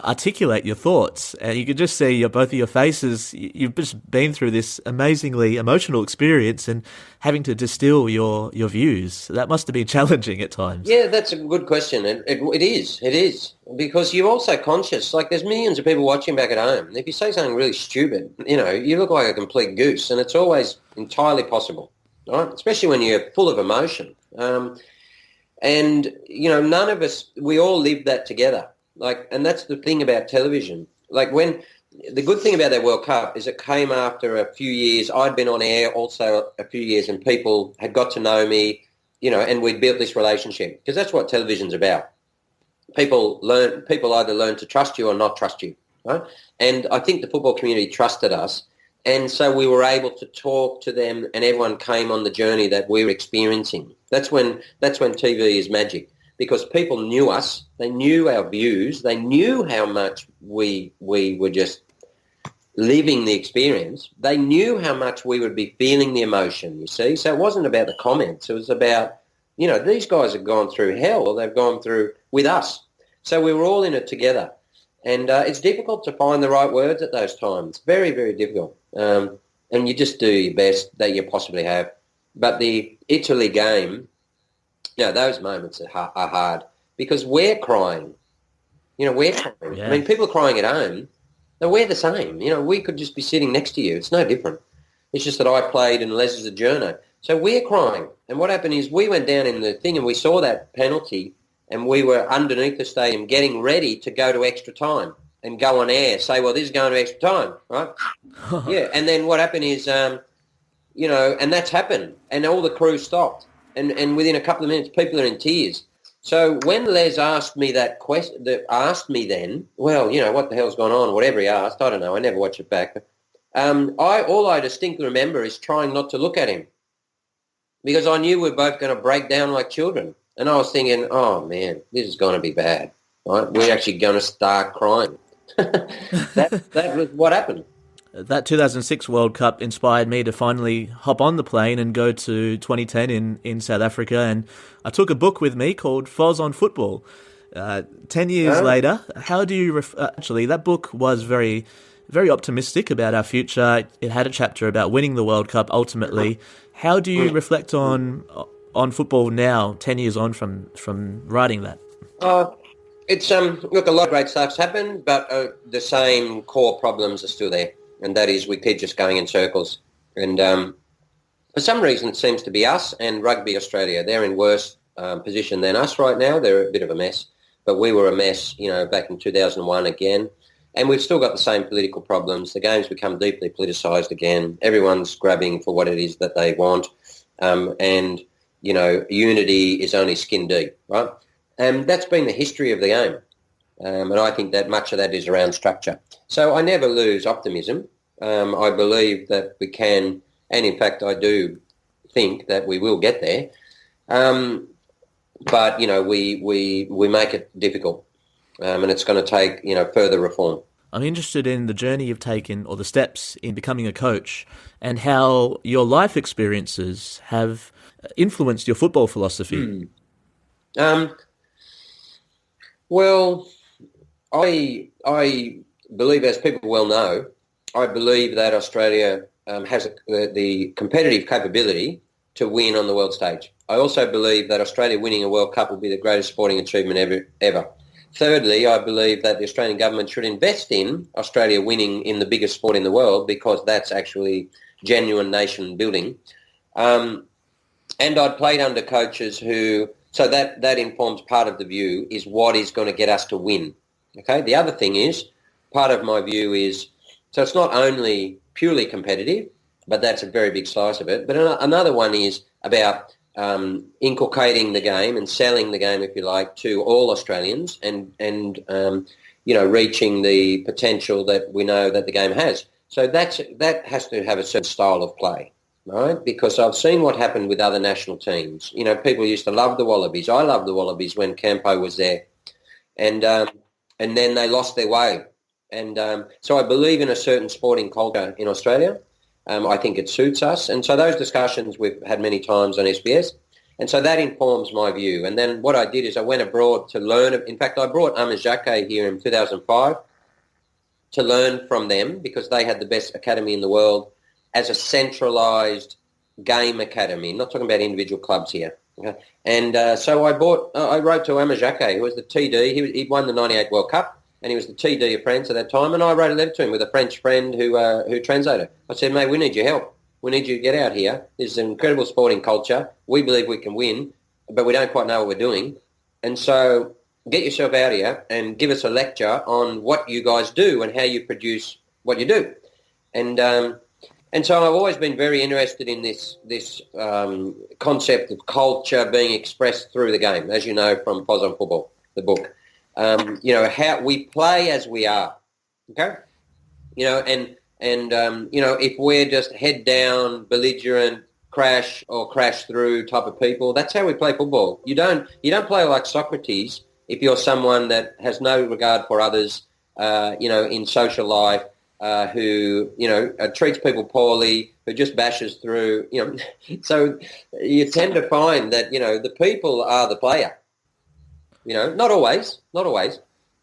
articulate your thoughts. And you could just see both of your faces. You've just been through this amazingly emotional experience and having to distill your views. That must have been challenging at times. Yeah, that's a good question. It is. Because you're also conscious. Like, there's millions of people watching back at home. And if you say something really stupid, you look like a complete goose. And it's always entirely possible, right? Especially when you're full of emotion. And none of us, we all live that together. And that's the thing about television. The good thing about that World Cup is it came after a few years. I'd been on air also a few years, and people had got to know me, and we'd built this relationship, because that's what television's about. People either learn to trust you or not trust you, right? And I think the football community trusted us, and so we were able to talk to them, and everyone came on the journey that we were experiencing. That's when TV is magic. Because people knew us, they knew our views, they knew how much we were just living the experience. They knew how much we would be feeling the emotion, you see. So it wasn't about the comments. It was about, these guys have gone through hell, or they've gone through with us. So we were all in it together. And it's difficult to find the right words at those times. Very, very difficult. And you just do your best that you possibly have. But the Italy game... those moments are hard because we're crying. We're crying. Yeah. I mean, people are crying at home. No, we're the same. We could just be sitting next to you. It's no different. It's just that I played and Les is a journo. So we're crying. And what happened is we went down in the thing and we saw that penalty, and we were underneath the stadium getting ready to go to extra time and go on air, say, well, this is going to extra time, right? Yeah. And then what happened is, and that's happened. And all the crew stopped. And within a couple of minutes, people are in tears. So when Les asked me that question, then, well, what the hell's gone on, whatever he asked, I don't know, I never watched it back. All I distinctly remember is trying not to look at him, because I knew we were both going to break down like children. And I was thinking, oh, man, this is going to be bad, right? We're actually going to start crying. That was what happened. That 2006 World Cup inspired me to finally hop on the plane and go to 2010 in South Africa. And I took a book with me called Foz on Football. 10 years later, how do you... actually, that book was very, very optimistic about our future. It had a chapter about winning the World Cup ultimately. How do you reflect on football now, 10 years on from writing that? It's look, a lot of great stuff's happened, but the same core problems are still there, and that is we keep just going in circles. And for some reason, it seems to be us and Rugby Australia. They're in worse position than us right now. They're a bit of a mess, but we were a mess, back in 2001 again. And we've still got the same political problems. The game's become deeply politicised again. Everyone's grabbing for what it is that they want, and unity is only skin deep, right? And that's been the history of the game. And I think that much of that is around structure. So I never lose optimism. I believe that we can, and in fact I do think that we will get there. But, we make it difficult. And it's going to take, further reform. I'm interested in the journey you've taken or the steps in becoming a coach and how your life experiences have influenced your football philosophy. Well, I believe, as people well know, I believe that Australia has the competitive capability to win on the world stage. I also believe that Australia winning a World Cup will be the greatest sporting achievement ever. Thirdly, I believe that the Australian government should invest in Australia winning in the biggest sport in the world, because that's actually genuine nation building. And I'd played under coaches who... So that informs part of the view is what is going to get us to win. Okay. The other thing is, part of my view is, so it's not only purely competitive, but that's a very big slice of it. But another one is about inculcating the game and selling the game, if you like, to all Australians and reaching the potential that we know that the game has. So that has to have a certain style of play. Right, because I've seen what happened with other national teams. People used to love the Wallabies. I loved the Wallabies when Campo was there, and then they lost their way. And so I believe in a certain sporting culture in Australia. I think it suits us, and so those discussions we've had many times on SBS, and so that informs my view. And then what I did is I went abroad to learn. In fact, I brought Amajake here in 2005 to learn from them, because they had the best academy in the world as a centralised game academy. Not talking about individual clubs here. Okay? And so I wrote to Amajake, who was the TD. He'd won the 98 World Cup, and he was the TD of France at that time. And I wrote a letter to him with a French friend who translated. I said, mate, we need your help. We need you to get out here. There's an incredible sporting culture. We believe we can win, but we don't quite know what we're doing. And so get yourself out here and give us a lecture on what you guys do and how you produce what you do. And so I've always been very interested in this concept of culture being expressed through the game, as you know from Pos on Football, the book. How we play as we are, okay? If we're just head down, belligerent, crash through type of people, that's how we play football. You don't play like Socrates if you're someone that has no regard for others, in social life. Who treats people poorly, who just bashes through, So you tend to find that the people are the player. Not always,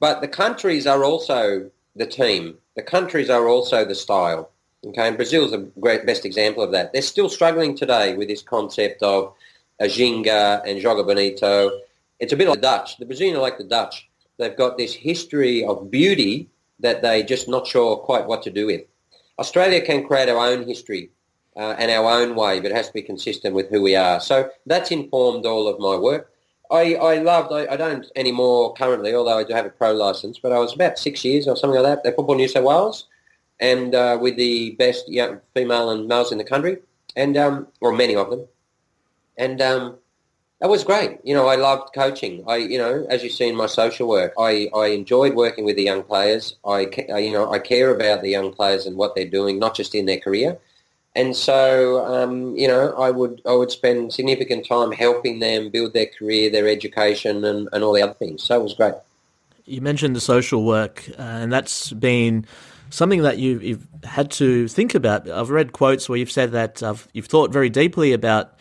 but the countries are also the team. The countries are also the style. Okay, and Brazil's the best example of that. They're still struggling today with this concept of a ginga and joga bonito. It's a bit like the Dutch. The Brazilians are like the Dutch. They've got this history of beauty that they're just not sure quite what to do with. Australia can create our own history and our own way, but it has to be consistent with who we are. So that's informed all of my work. I don't anymore currently, although I do have a pro licence, but I was about 6 years or something like that at Football New South Wales, and with the best young female and males in the country, and or many of them. And that was great. I loved coaching. As you see in my social work, I enjoyed working with the young players. I care about the young players and what they're doing, not just in their career. And so, I would spend significant time helping them build their career, their education, and all the other things. So it was great. You mentioned the social work, and that's been something that you've had to think about. I've read quotes where you've said that you've thought very deeply about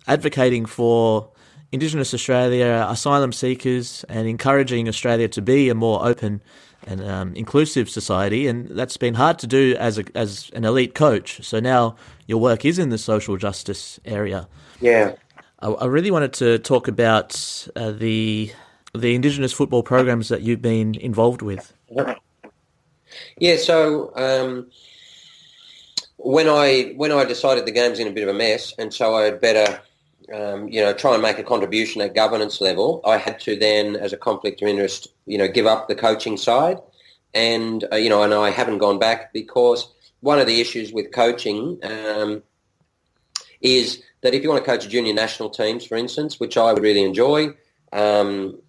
advocating for Indigenous Australia, asylum seekers, and encouraging Australia to be a more open and inclusive society, and that's been hard to do as an elite coach. So now your work is in the social justice area. Yeah. I really wanted to talk about the the Indigenous football programs that you've been involved with? Yeah, so when I decided the game's in a bit of a mess, and so I had better try and make a contribution at governance level, I had to then, as a conflict of interest, give up the coaching side, and and I haven't gone back, because one of the issues with coaching is that if you want to coach junior national teams, for instance, which I would really enjoy, and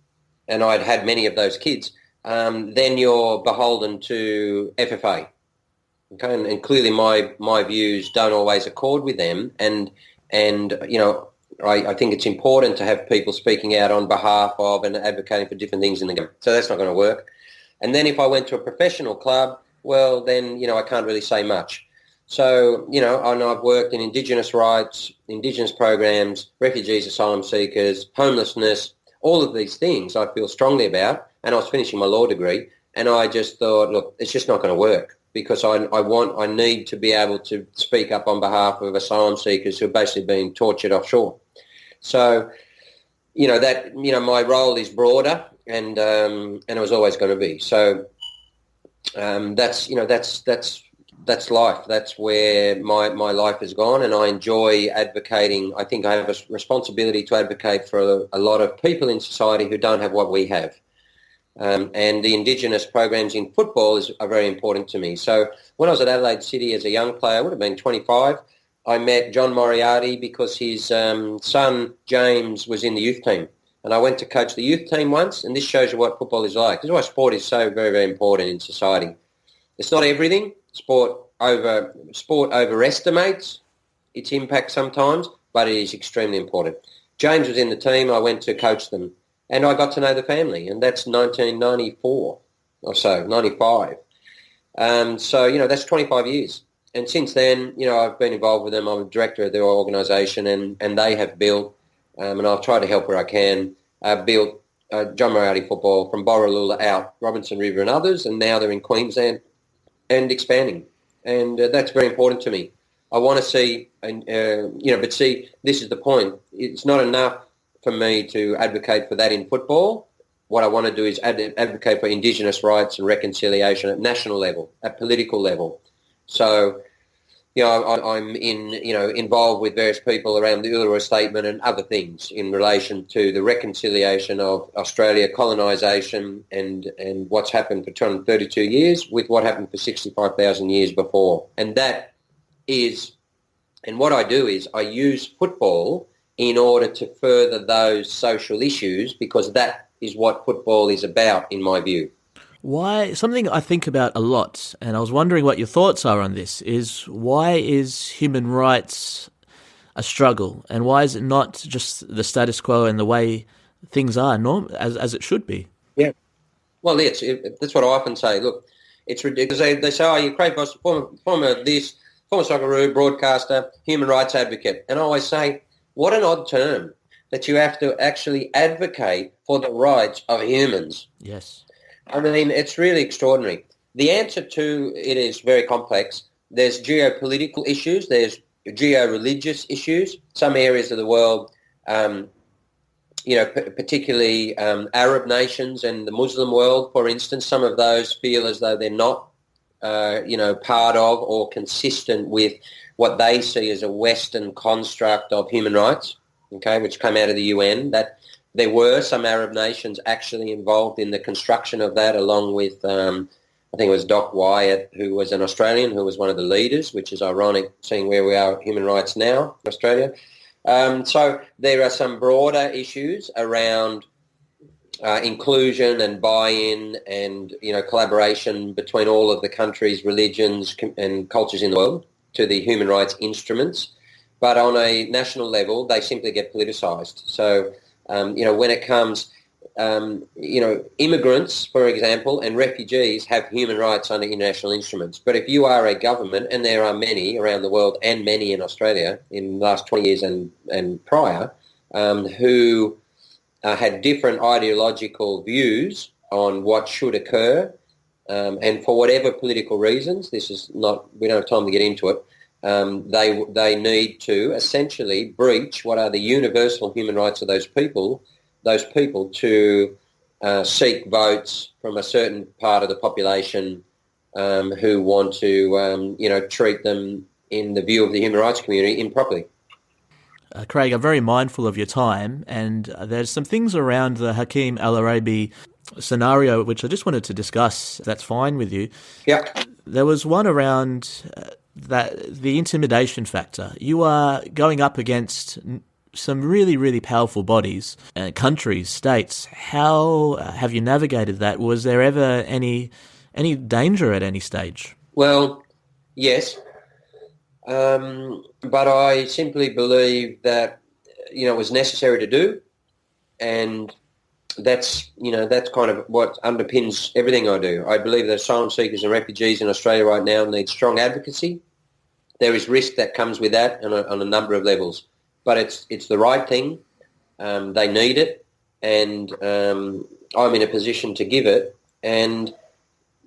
I'd had many of those kids, then you're beholden to FFA. Okay, and clearly my views don't always accord with them, and I think it's important to have people speaking out on behalf of and advocating for different things in the game. So that's not going to work. And then if I went to a professional club, well, then, I can't really say much. So, and I've worked in Indigenous rights, Indigenous programs, refugees, asylum seekers, homelessness, all of these things I feel strongly about. And I was finishing my law degree, and I just thought, look, it's just not going to work, because I need to be able to speak up on behalf of asylum seekers who are basically being tortured offshore. So, my role is broader, and it was always going to be. So that's life. That's where my life has gone, and I enjoy advocating. I think I have a responsibility to advocate for a lot of people in society who don't have what we have. And the Indigenous programs in football are very important to me. So when I was at Adelaide City as a young player, I would have been 25, I met John Moriarty because his son James was in the youth team. And I went to coach the youth team once, and this shows you what football is like. This is why sport is so very, very important in society. It's not everything. Sport overestimates its impact sometimes, but it is extremely important. James was in the team. I went to coach them, and I got to know the family, and that's 1994 or so, 95. So, that's 25 years. And since then, I've been involved with them. I'm a director of their organisation, and they have built, and I've tried to help where I can, built John Moriarty football from Borroloola out, Robinson River and others, and now they're in Queensland and expanding. And that's very important to me. I want to see, but see, this is the point. It's not enough for me to advocate for that in football. What I want to do is advocate for Indigenous rights and reconciliation at national level, at political level. So, I'm involved with various people around the Uluru Statement and other things in relation to the reconciliation of Australia colonisation and what's happened for 232 years with what happened for 65,000 years before. And that is, and what I do is I use football in order to further those social issues, because that is what football is about, in my view. Why, something I think about a lot, and I was wondering what your thoughts are on this, is why is human rights a struggle, and why is it not just the status quo and the way things are as it should be? Yeah. Well, that's what I often say. Look, it's ridiculous. They say, oh, you're Craig Foster, former Socceroo, broadcaster, human rights advocate. And I always say, what an odd term, that you have to actually advocate for the rights of humans. Yes. I mean, it's really extraordinary. The answer to it is very complex. There's geopolitical issues. There's geo-religious issues. Some areas of the world, particularly Arab nations and the Muslim world, for instance, some of those feel as though they're not, part of or consistent with what they see as a Western construct of human rights, okay, which came out of the UN, that there were some Arab nations actually involved in the construction of that, along with, I think it was Doc Wyatt, who was an Australian, who was one of the leaders, which is ironic, seeing where we are with human rights now in Australia. So there are some broader issues around inclusion and buy-in and, collaboration between all of the countries, religions and cultures in the world to the human rights instruments. But on a national level, they simply get politicised. So, when it comes, immigrants, for example, and refugees have human rights under international instruments. But if you are a government, and there are many around the world and many in Australia in the last 20 years and prior, who had different ideological views on what should occur, and for whatever political reasons, we don't have time to get into it, they need to essentially breach what are the universal human rights of those people to seek votes from a certain part of the population who want to, treat them in the view of the human rights community improperly. Craig, I'm very mindful of your time, and there's some things around the Hakeem El Arabi scenario which I just wanted to discuss, if that's fine with you. Yeah. There was one around the intimidation factor. You are going up against some really, really powerful bodies, countries, states. How have you navigated that? Was there ever any danger at any stage? Well, yes. But I simply believe that, it was necessary to do, and that's kind of what underpins everything I do. I believe that asylum seekers and refugees in Australia right now need strong advocacy. There is risk that comes with that on a number of levels, but it's the right thing. They need it, and I'm in a position to give it. And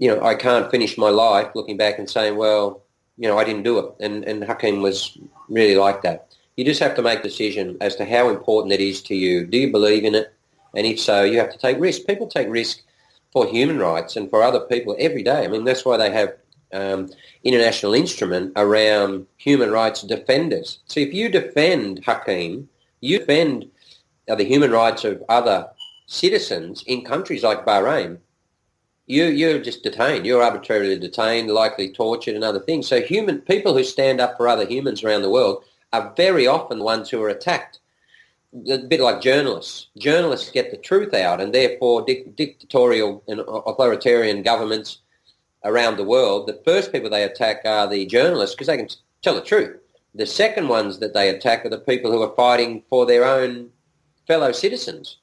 I can't finish my life looking back and saying, well, I didn't do it. And Hakeem was really like that. You just have to make a decision as to how important it is to you. Do you believe in it? And if so, you have to take risk. People take risk for human rights and for other people every day. I mean, that's why they have international instrument around human rights defenders. So if you defend Hakeem, you defend the human rights of other citizens in countries like Bahrain, you're just detained. You're arbitrarily detained, likely tortured and other things. So people who stand up for other humans around the world are very often the ones who are attacked. A bit like journalists. Journalists get the truth out, and therefore dictatorial and authoritarian governments around the world, the first people they attack are the journalists because they can tell the truth. The second ones that they attack are the people who are fighting for their own fellow citizens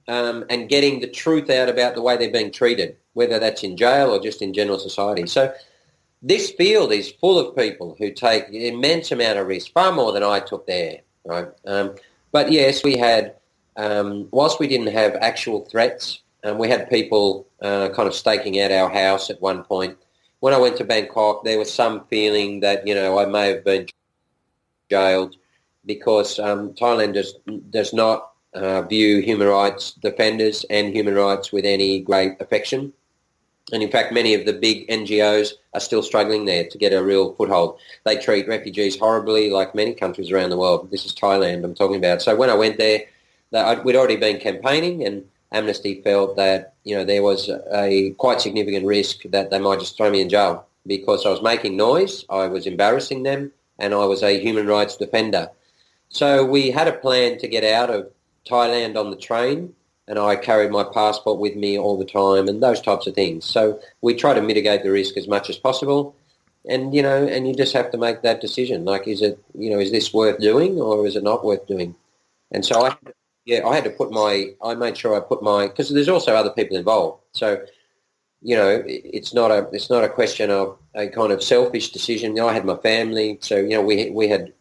and getting the truth out about the way they're being treated, whether that's in jail or just in general society. So this field is full of people who take an immense amount of risk, far more than I took there, right? But yes, we had, whilst we didn't have actual threats, we had people kind of staking out our house at one point. When I went to Bangkok, there was some feeling that, I may have been jailed because Thailand does not view human rights defenders and human rights with any great affection. And in fact, many of the big NGOs are still struggling there to get a real foothold. They treat refugees horribly, like many countries around the world. This is Thailand I'm talking about. So when I went there, we'd already been campaigning, and Amnesty felt that, there was a quite significant risk that they might just throw me in jail because I was making noise, I was embarrassing them, and I was a human rights defender. So we had a plan to get out of Thailand on the train, and I carried my passport with me all the time and those types of things. So we try to mitigate the risk as much as possible. And, and you just have to make that decision. Like, is it, is this worth doing or is it not worth doing? And so I made sure I put because there's also other people involved. So, it's not a question of a kind of selfish decision. I had my family. So, we had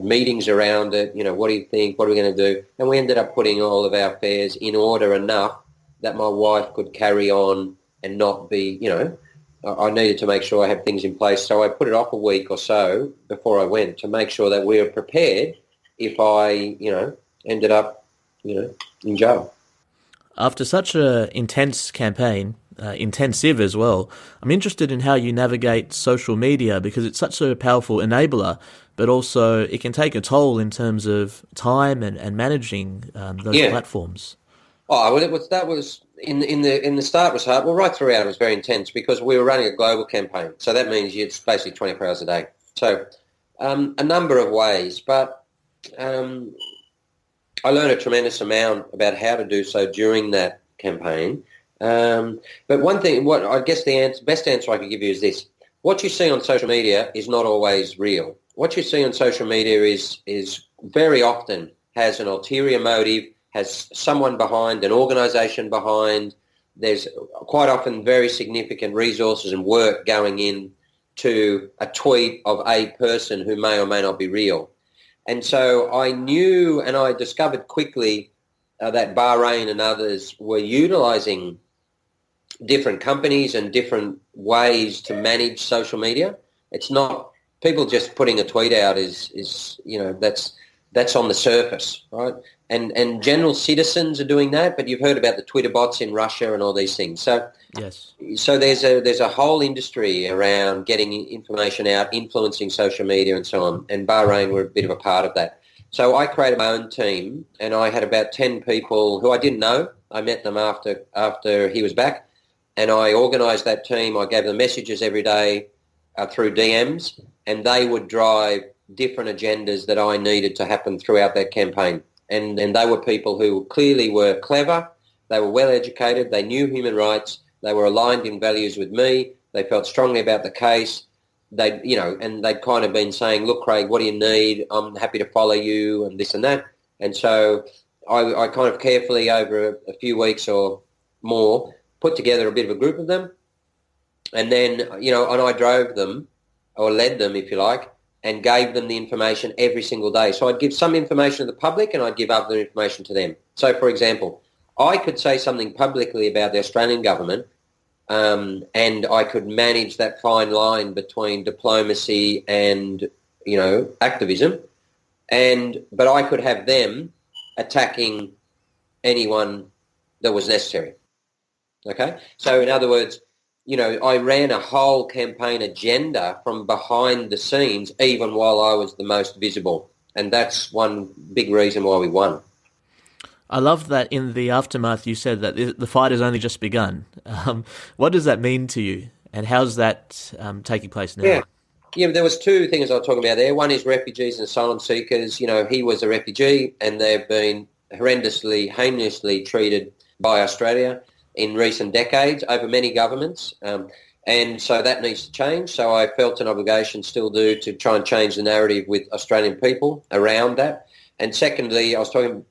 meetings around it, what do you think, what are we going to do? And we ended up putting all of our affairs in order enough that my wife could carry on and not be, I needed to make sure I had things in place. So I put it off a week or so before I went to make sure that we were prepared if I, ended up, in jail. After such an intense campaign, intensive as well, I'm interested in how you navigate social media because it's such a powerful enabler, but also it can take a toll in terms of time and managing those platforms. Oh, well, that was in the start was hard. Well, right throughout it was very intense because we were running a global campaign. So that means it's basically 24 hours a day. So a number of ways, but I learned a tremendous amount about how to do so during that campaign. But one thing, what I guess the best answer I could give you is this. What you see on social media is not always real. What you see on social media is very often has an ulterior motive, has someone behind, an organisation behind. There's quite often very significant resources and work going in to a tweet of a person who may or may not be real. And so I knew and I discovered quickly that Bahrain and others were utilising different companies and different ways to manage social media. It's not people just putting a tweet out is That's on the surface, right? And general citizens are doing that, but you've heard about the Twitter bots in Russia and all these things. So Yes. so there's a whole industry around getting information out, influencing social media and so on, and Bahrain were a bit of a part of that. So I created my own team, and I had about 10 people who I didn't know. I met them after he was back, and I organised that team. I gave them messages every day through DMs, and they would drive different agendas that I needed to happen throughout that campaign. And they were people who clearly were clever, they were well educated, they knew human rights, they were aligned in values with me, they felt strongly about the case. And they'd kind of been saying, look, Craig, what do you need? I'm happy to follow you and this and that. And so I kind of carefully over a few weeks or more put together a bit of a group of them. And then, and I drove them or led them, if you like, and gave them the information every single day. So I'd give some information to the public and I'd give other information to them. So, for example, I could say something publicly about the Australian government, and I could manage that fine line between diplomacy and, activism. But I could have them attacking anyone that was necessary. Okay? So in other words, I ran a whole campaign agenda from behind the scenes, even while I was the most visible. And that's one big reason why we won. I love that in the aftermath you said that the fight has only just begun. What does that mean to you? And how's that taking place now? Yeah, there was two things I was talking about there. One is refugees and asylum seekers. He was a refugee and they've been horrendously, heinously treated by Australia in recent decades over many governments. And so that needs to change. So I felt an obligation, still do, to try and change the narrative with Australian people around that. And secondly, I was talking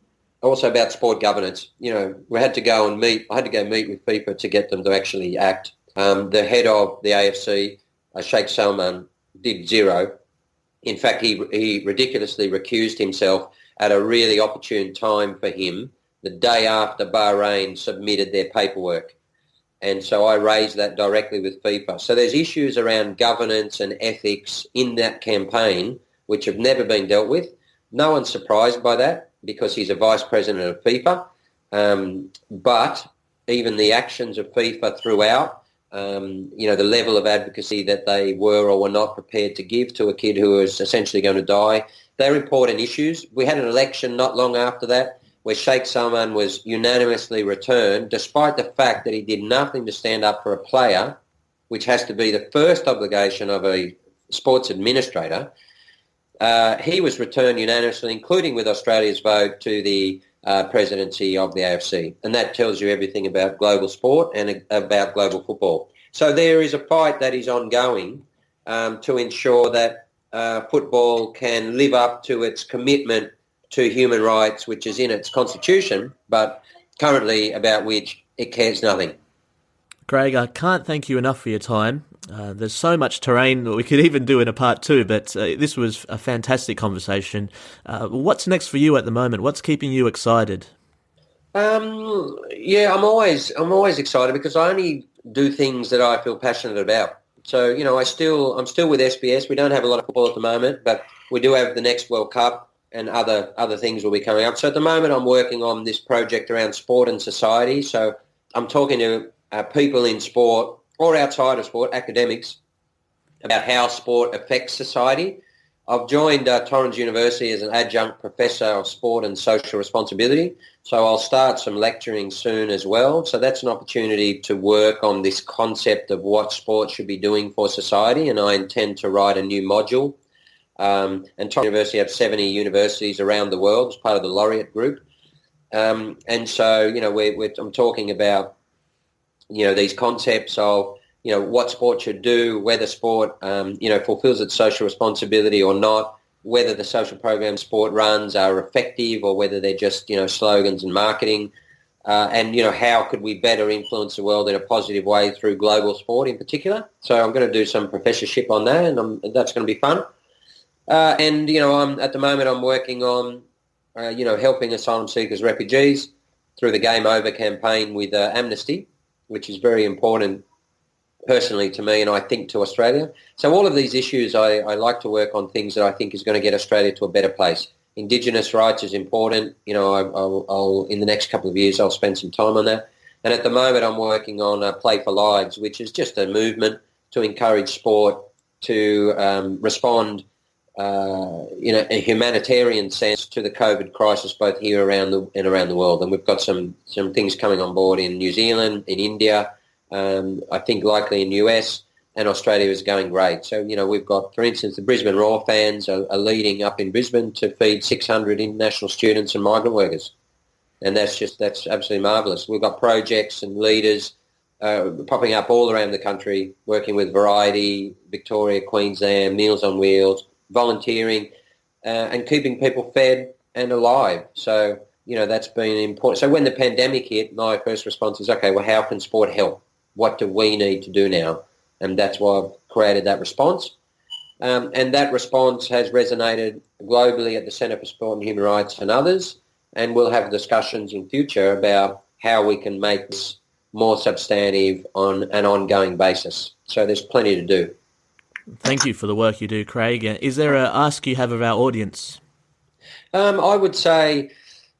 also about sport governance. We had to go and meet. I had to go meet with FIFA to get them to actually act. The head of the AFC, Sheikh Salman, did zero. In fact, he ridiculously recused himself at a really opportune time for him, the day after Bahrain submitted their paperwork. And so I raised that directly with FIFA. So there's issues around governance and ethics in that campaign which have never been dealt with. No one's surprised by that because he's a vice president of FIFA. But even the actions of FIFA throughout, the level of advocacy that they were or were not prepared to give to a kid who was essentially going to die, they're important issues. We had an election not long after that where Sheikh Salman was unanimously returned, despite the fact that he did nothing to stand up for a player, which has to be the first obligation of a sports administrator. He was returned unanimously, including with Australia's vote, to the presidency of the AFC. And that tells you everything about global sport and about global football. So there is a fight that is ongoing to ensure that football can live up to its commitment to human rights, which is in its constitution, but currently about which it cares nothing. Craig, I can't thank you enough for your time. There's so much terrain that we could even do in a part two, but this was a fantastic conversation. What's next for you at the moment? What's keeping you excited? I'm always excited because I only do things that I feel passionate about. So, I'm still with SBS. We don't have a lot of football at the moment, but we do have the next World Cup and other things will be coming up. So at the moment I'm working on this project around sport and society. So I'm talking to people in sport or outside of sport, academics, about how sport affects society. I've joined Torrens University as an adjunct professor of sport and social responsibility. So I'll start some lecturing soon as well. So that's an opportunity to work on this concept of what sport should be doing for society. And I intend to write a new module. And Torrens University have 70 universities around the world as part of the laureate group. And so, I'm talking about, these concepts of, what sport should do, whether sport, fulfills its social responsibility or not, whether the social programs sport runs are effective or whether they're just, slogans and marketing, and, how could we better influence the world in a positive way through global sport in particular. So I'm going to do some professorship on that, and that's going to be fun. At the moment I'm working on, helping asylum seekers, refugees through the Game Over campaign with Amnesty, which is very important personally to me and I think to Australia. So all of these issues, I like to work on things that I think is going to get Australia to a better place. Indigenous rights is important. I'll in the next couple of years I'll spend some time on that. And at the moment I'm working on Play for Lives, which is just a movement to encourage sport to respond in a humanitarian sense to the COVID crisis, both here around the world. And we've got some things coming on board in New Zealand, in India, I think likely in the US, and Australia is going great. So, we've got, for instance, the Brisbane Roar fans are leading up in Brisbane to feed 600 international students and migrant workers. And that's absolutely marvellous. We've got projects and leaders popping up all around the country, working with Variety, Victoria, Queensland, Meals on Wheels, volunteering, and keeping people fed and alive. So, that's been important. So when the pandemic hit, my first response is, okay, well, how can sport help? What do we need to do now? And that's why I've created that response. And that response has resonated globally at the Centre for Sport and Human Rights and others. And we'll have discussions in future about how we can make this more substantive on an ongoing basis. So there's plenty to do. Thank you for the work you do, Craig. Is there an ask you have of our audience? I would say,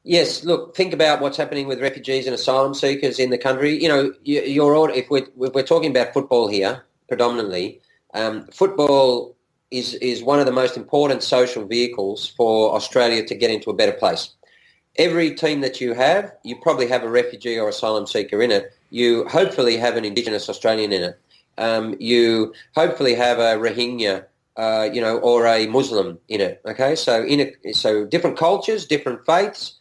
yes, look, think about what's happening with refugees and asylum seekers in the country. If we're talking about football here predominantly, football is one of the most important social vehicles for Australia to get into a better place. Every team that you probably have a refugee or asylum seeker in it. You hopefully have an Indigenous Australian in it. You hopefully have a Rohingya, or a Muslim in it. Okay, so different cultures, different faiths,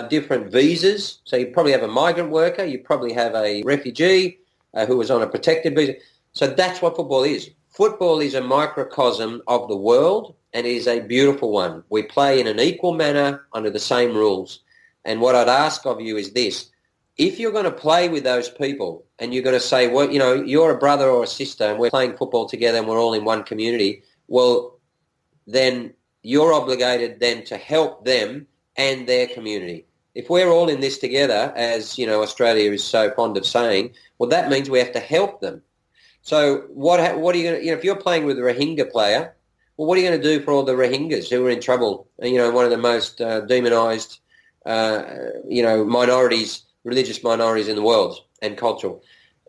different visas. So you probably have a migrant worker. You probably have a refugee who was on a protected visa. So that's what football is. Football is a microcosm of the world, and it is a beautiful one. We play in an equal manner under the same rules. And what I'd ask of you is this. If you're going to play with those people and you're going to say, well, you're a brother or a sister and we're playing football together and we're all in one community, well, then you're obligated then to help them and their community. If we're all in this together, as, Australia is so fond of saying, well, that means we have to help them. So what are you going to, if you're playing with a Rohingya player, well, what are you going to do for all the Rohingyas who are in trouble? One of the most demonised, minorities, religious minorities in the world and cultural.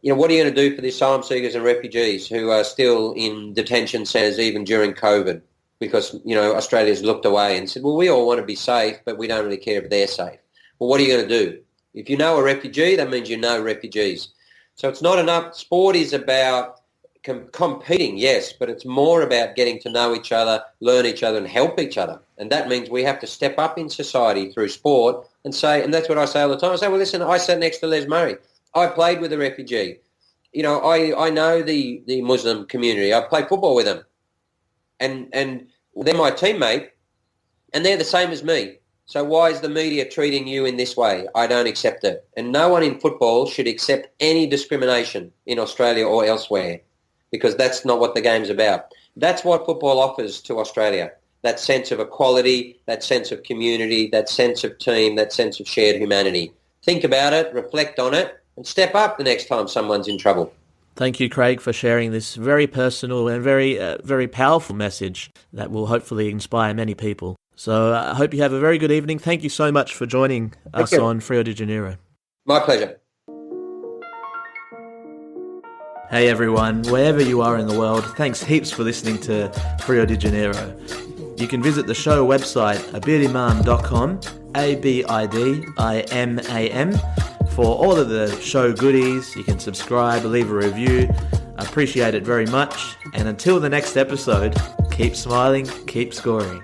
What are you going to do for the asylum seekers and refugees who are still in detention centres even during COVID? Because, Australia's looked away and said, well, we all want to be safe, but we don't really care if they're safe. Well, what are you going to do? If you know a refugee, that means you know refugees. So it's not enough. Sport is about competing, yes, but it's more about getting to know each other, learn each other and help each other. And that means we have to step up in society through sport and say, and that's what I say all the time. I say, well, listen, I sat next to Les Murray. I played with a refugee. I know the Muslim community. I play football with them. And they're my teammate and they're the same as me. So why is the media treating you in this way? I don't accept it. And no one in football should accept any discrimination in Australia or elsewhere because that's not what the game's about. That's what football offers to Australia, that sense of equality, that sense of community, that sense of team, that sense of shared humanity. Think about it, reflect on it, and step up the next time someone's in trouble. Thank you, Craig, for sharing this very personal and very powerful message that will hopefully inspire many people. So I hope you have a very good evening. Thank you so much for joining us on Rio de Janeiro. My pleasure. Hey everyone, wherever you are in the world, thanks heaps for listening to Rio de Janeiro. You can visit the show website, abidimam.com, ABIDIMAM, for all of the show goodies. You can subscribe, leave a review. I appreciate it very much. And until the next episode, keep smiling, keep scoring.